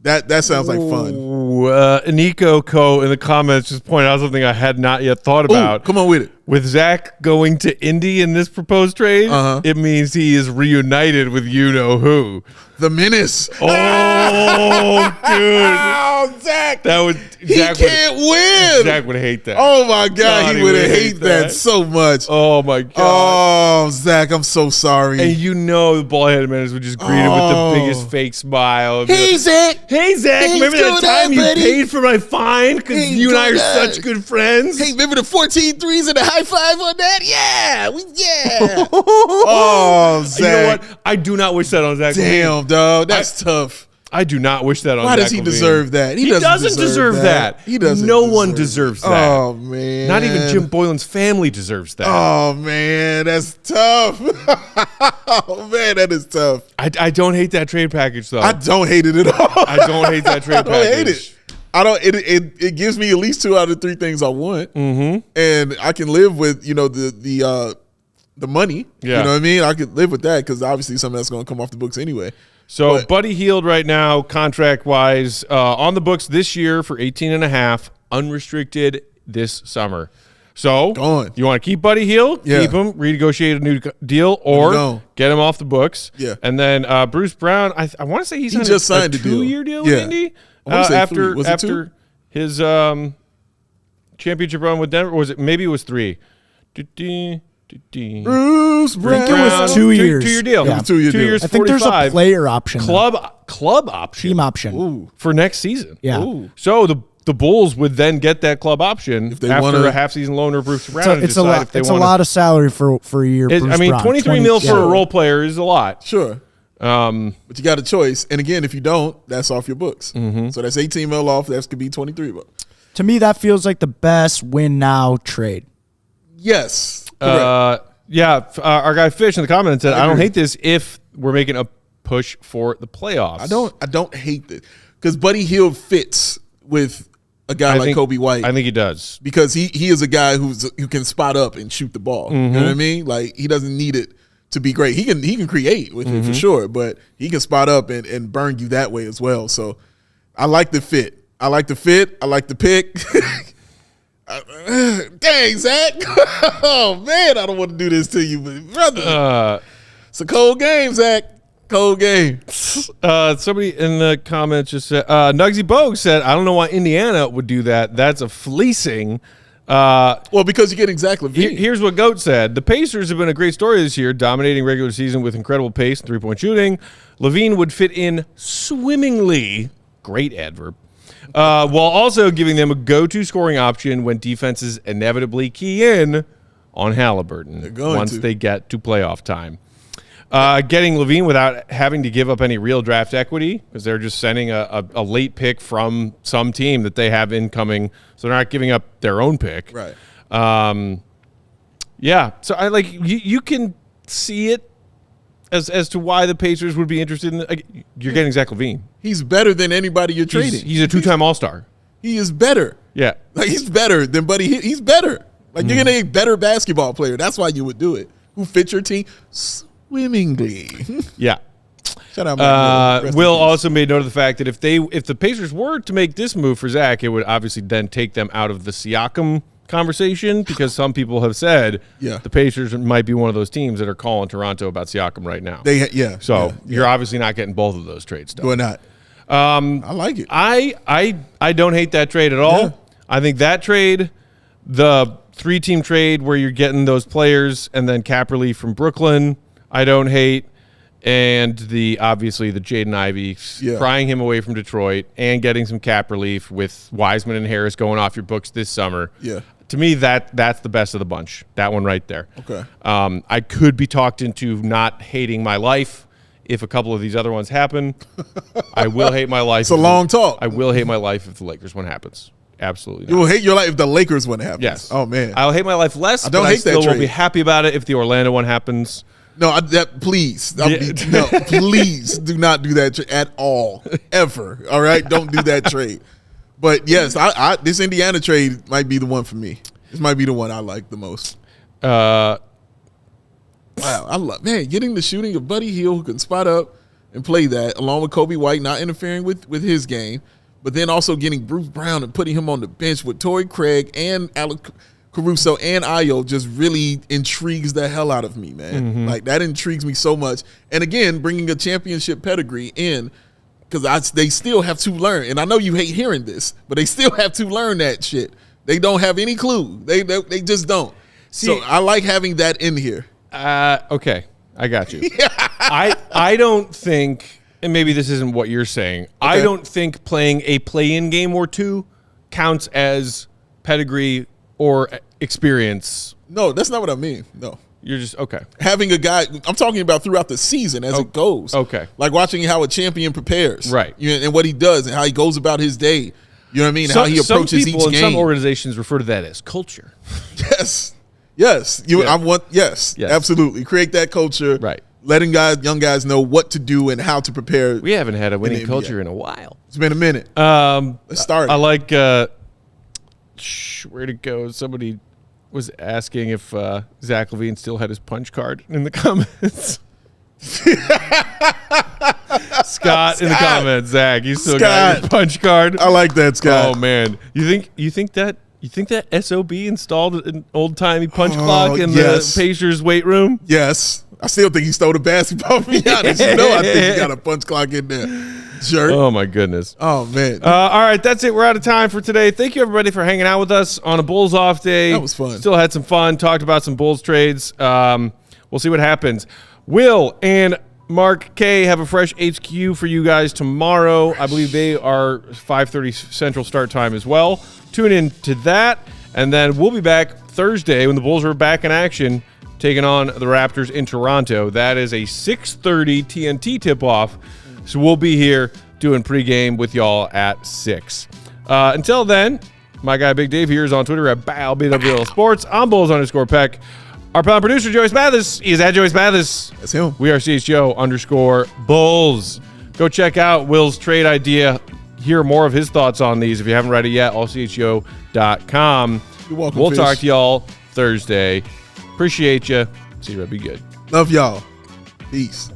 Speaker 2: That sounds like fun.
Speaker 1: Nico Co. in the comments just pointed out something I had not yet thought about.
Speaker 2: Ooh, come on with it.
Speaker 1: With Zach going to Indy in this proposed trade, it means he is reunited with you-know-who.
Speaker 2: The Menace.
Speaker 1: Oh, dude.
Speaker 2: Oh, Zach.
Speaker 1: He
Speaker 2: can't win.
Speaker 1: Zach would hate that.
Speaker 2: Oh, my God. He would hate that so much.
Speaker 1: Oh, my God.
Speaker 2: Oh, Zach, I'm so sorry.
Speaker 1: And the bald-headed Menace would just greet him with the biggest fake smile.
Speaker 2: Hey, Zach.
Speaker 1: Hey, Zach. Remember that time you paid for my fine because you and I are such good friends?
Speaker 2: Hey, remember the 14 threes and the high five on that? Yeah. Oh, Zach.
Speaker 1: You know what? I do not wish that on Zach.
Speaker 2: Damn, dog. That's tough.
Speaker 1: I do not wish that on Zach.
Speaker 2: Why does he deserve that?
Speaker 1: He doesn't deserve that.
Speaker 2: He doesn't.
Speaker 1: No one deserves that.
Speaker 2: Oh, man.
Speaker 1: Not even Jim Boylan's family deserves that.
Speaker 2: Oh, man. That's tough. Oh, man, that is tough.
Speaker 1: I don't hate that trade package, though.
Speaker 2: I don't hate it at all.
Speaker 1: I don't hate that trade package.
Speaker 2: I don't hate it. It gives me at least 2 out of 3 things I want, and I can live with the money.
Speaker 1: Yeah.
Speaker 2: You know what I mean? I could live with that because obviously something that's going to come off the books anyway.
Speaker 1: So Buddy Hield right now, contract wise, on the books this year for 18.5, unrestricted this summer. So you want to keep Buddy Hield, keep him, renegotiate a new deal, or get him off the books.
Speaker 2: Yeah.
Speaker 1: And then Bruce Brown, I want to say he
Speaker 2: just signed a
Speaker 1: 2-year deal with Indy. After his championship run with Denver, maybe it was 3.
Speaker 2: Bruce Brown.
Speaker 3: I think it was 2 years.
Speaker 1: 2-year deal.
Speaker 2: Yeah. 2 years.
Speaker 3: I think there's a player option.
Speaker 1: Club option.
Speaker 3: Team option.
Speaker 2: Ooh.
Speaker 1: For next season.
Speaker 3: Yeah.
Speaker 2: Ooh.
Speaker 1: So the Bulls would then get that club option
Speaker 2: if they
Speaker 1: after a half-season loan or Bruce Brown.
Speaker 3: It's a lot of salary for a year.
Speaker 1: I mean, 23 mil for a role player is a lot.
Speaker 2: Sure. But you got a choice. And again, if you don't, that's off your books. So that's 18 mil off. That could be 23 bucks.
Speaker 3: To me, that feels like the best win now trade.
Speaker 2: Yes.
Speaker 1: Our guy Fish in the comments said, I don't hate this if we're making a push for the playoffs.
Speaker 2: I don't hate this because Buddy Hield fits with a guy like Kobe White.
Speaker 1: I think he does
Speaker 2: because he is a guy who can spot up and shoot the ball. You know what I mean? Like he doesn't need it to be great. He can create with it for sure, but he can spot up and burn you that way as well. So I like the fit. I like the pick. Dang, Zach. Oh, man, I don't want to do this to you, but brother. It's a cold game, Zach. Cold game.
Speaker 1: Somebody in the comments just said, Nugsy Bogue said, I don't know why Indiana would do that. That's a fleecing.
Speaker 2: Well, because you're getting Zach LaVine.
Speaker 1: Here's what Goat said. The Pacers have been a great story this year, dominating regular season with incredible pace and three-point shooting. LaVine would fit in swimmingly. Great adverb. While also giving them a go-to scoring option when defenses inevitably key in on Halliburton once they get to playoff time. Getting LaVine without having to give up any real draft equity because they're just sending a late pick from some team that they have incoming, so they're not giving up their own pick.
Speaker 2: Right.
Speaker 1: So I like you can see it as to why the Pacers would be interested in. You're getting Zach LaVine.
Speaker 2: He's better than anybody you're trading.
Speaker 1: He's a 2-time All-Star.
Speaker 2: He is better.
Speaker 1: Yeah.
Speaker 2: Like he's better than Buddy. He's better. Like you're getting a better basketball player. That's why you would do it. Who fits your team swimmingly.
Speaker 1: Yeah.
Speaker 2: Shout out.
Speaker 1: Will also made note of the fact that if the Pacers were to make this move for Zach, it would obviously then take them out of the Siakam conversation because some people have said the Pacers might be one of those teams that are calling Toronto about Siakam right now. You're obviously not getting both of those trades done.
Speaker 2: We're not. I like it.
Speaker 1: I don't hate that trade at all.
Speaker 2: Yeah.
Speaker 1: I think that trade, the 3-team trade where you're getting those players and then cap relief from Brooklyn, I don't hate. And obviously the Jaden Ivey, prying him away from Detroit and getting some cap relief with Wiseman and Harris going off your books this summer.
Speaker 2: Yeah.
Speaker 1: To me, that's the best of the bunch. That one right there.
Speaker 2: Okay.
Speaker 1: I could be talked into not hating my life if a couple of these other ones happen. I will hate my life.
Speaker 2: It's a long talk.
Speaker 1: I will hate my life if the Lakers one happens. Absolutely not.
Speaker 2: You will hate your life if the Lakers one happens.
Speaker 1: Yes.
Speaker 2: Oh, man.
Speaker 1: I'll hate my life less,
Speaker 2: I don't
Speaker 1: but
Speaker 2: hate
Speaker 1: I still
Speaker 2: that trade.
Speaker 1: won't be happy about it if the Orlando one happens.
Speaker 2: No, please. No, please do not do that at all, ever. All right? Don't do that trade. But, yes, this Indiana trade might be the one for me. This might be the one I like the most. Wow, getting the shooting of Buddy Hield who can spot up and play that, along with Kobe White not interfering with his game, but then also getting Bruce Brown and putting him on the bench with Torrey Craig and Caruso and Ayo just really intrigues the hell out of me, man. Like, that intrigues me so much. And again, bringing a championship pedigree in, because they still have to learn. And I know you hate hearing this, but they still have to learn that shit. They don't have any clue. They just don't.
Speaker 1: See,
Speaker 2: so I like having that in here.
Speaker 1: Okay, I got you. I don't think, and maybe this isn't what you're saying, I don't think playing a play-in game or two counts as pedigree or experience.
Speaker 2: No, that's not what I mean. No.
Speaker 1: You're just, okay.
Speaker 2: Having a guy, I'm talking about throughout the season as it goes.
Speaker 1: Okay.
Speaker 2: Like watching how a champion prepares.
Speaker 1: Right.
Speaker 2: And what he does and how he goes about his day. You know what I mean? How he approaches
Speaker 1: some people
Speaker 2: each
Speaker 1: and
Speaker 2: game.
Speaker 1: some organizations refer to that as culture.
Speaker 2: Yes. Yes, absolutely. Create that culture.
Speaker 1: Right.
Speaker 2: Letting young guys know what to do and how to prepare.
Speaker 1: We haven't had a winning culture in a while.
Speaker 2: It's been a minute. Let's start.
Speaker 1: I like, where'd it go? Somebody was asking if Zach LaVine still had his punch card in the comments. Scott in the comments, Zach, you still got your punch card.
Speaker 2: I like that, Scott.
Speaker 1: Oh man, you think that SOB installed an old timey punch clock in the Pacers weight room?
Speaker 2: Yes, I still think he stole the basketball. To be honest, I think he got a punch clock in there. Jerk.
Speaker 1: Oh my goodness.
Speaker 2: Oh man.
Speaker 1: All right, that's it. We're out of time for today. Thank you everybody for hanging out with us on a Bulls off day.
Speaker 2: That was fun.
Speaker 1: Still had some fun. Talked about some Bulls trades. We'll see what happens. Will and Mark K have a fresh HQ for you guys tomorrow. I believe they are 5:30 Central start time as well. Tune in to that, and then we'll be back Thursday when the Bulls are back in action, taking on the Raptors in Toronto. That is a 6:30 TNT tip-off. So we'll be here doing pregame with y'all at 6. Until then, my guy Big Dave here is on Twitter at BWL Sports. I'm Bulls_Peck. Our pound producer, Joyce Mathis, is at Joyce Mathis.
Speaker 2: That's him.
Speaker 1: We are CHGO_Bulls. Go check out Will's trade idea. Hear more of his thoughts on these. If you haven't read it yet, allchgo.com.
Speaker 2: You're welcome,
Speaker 1: We'll
Speaker 2: Fish.
Speaker 1: talk to y'all Thursday. Appreciate you. See you. Be good.
Speaker 2: Love y'all. Peace.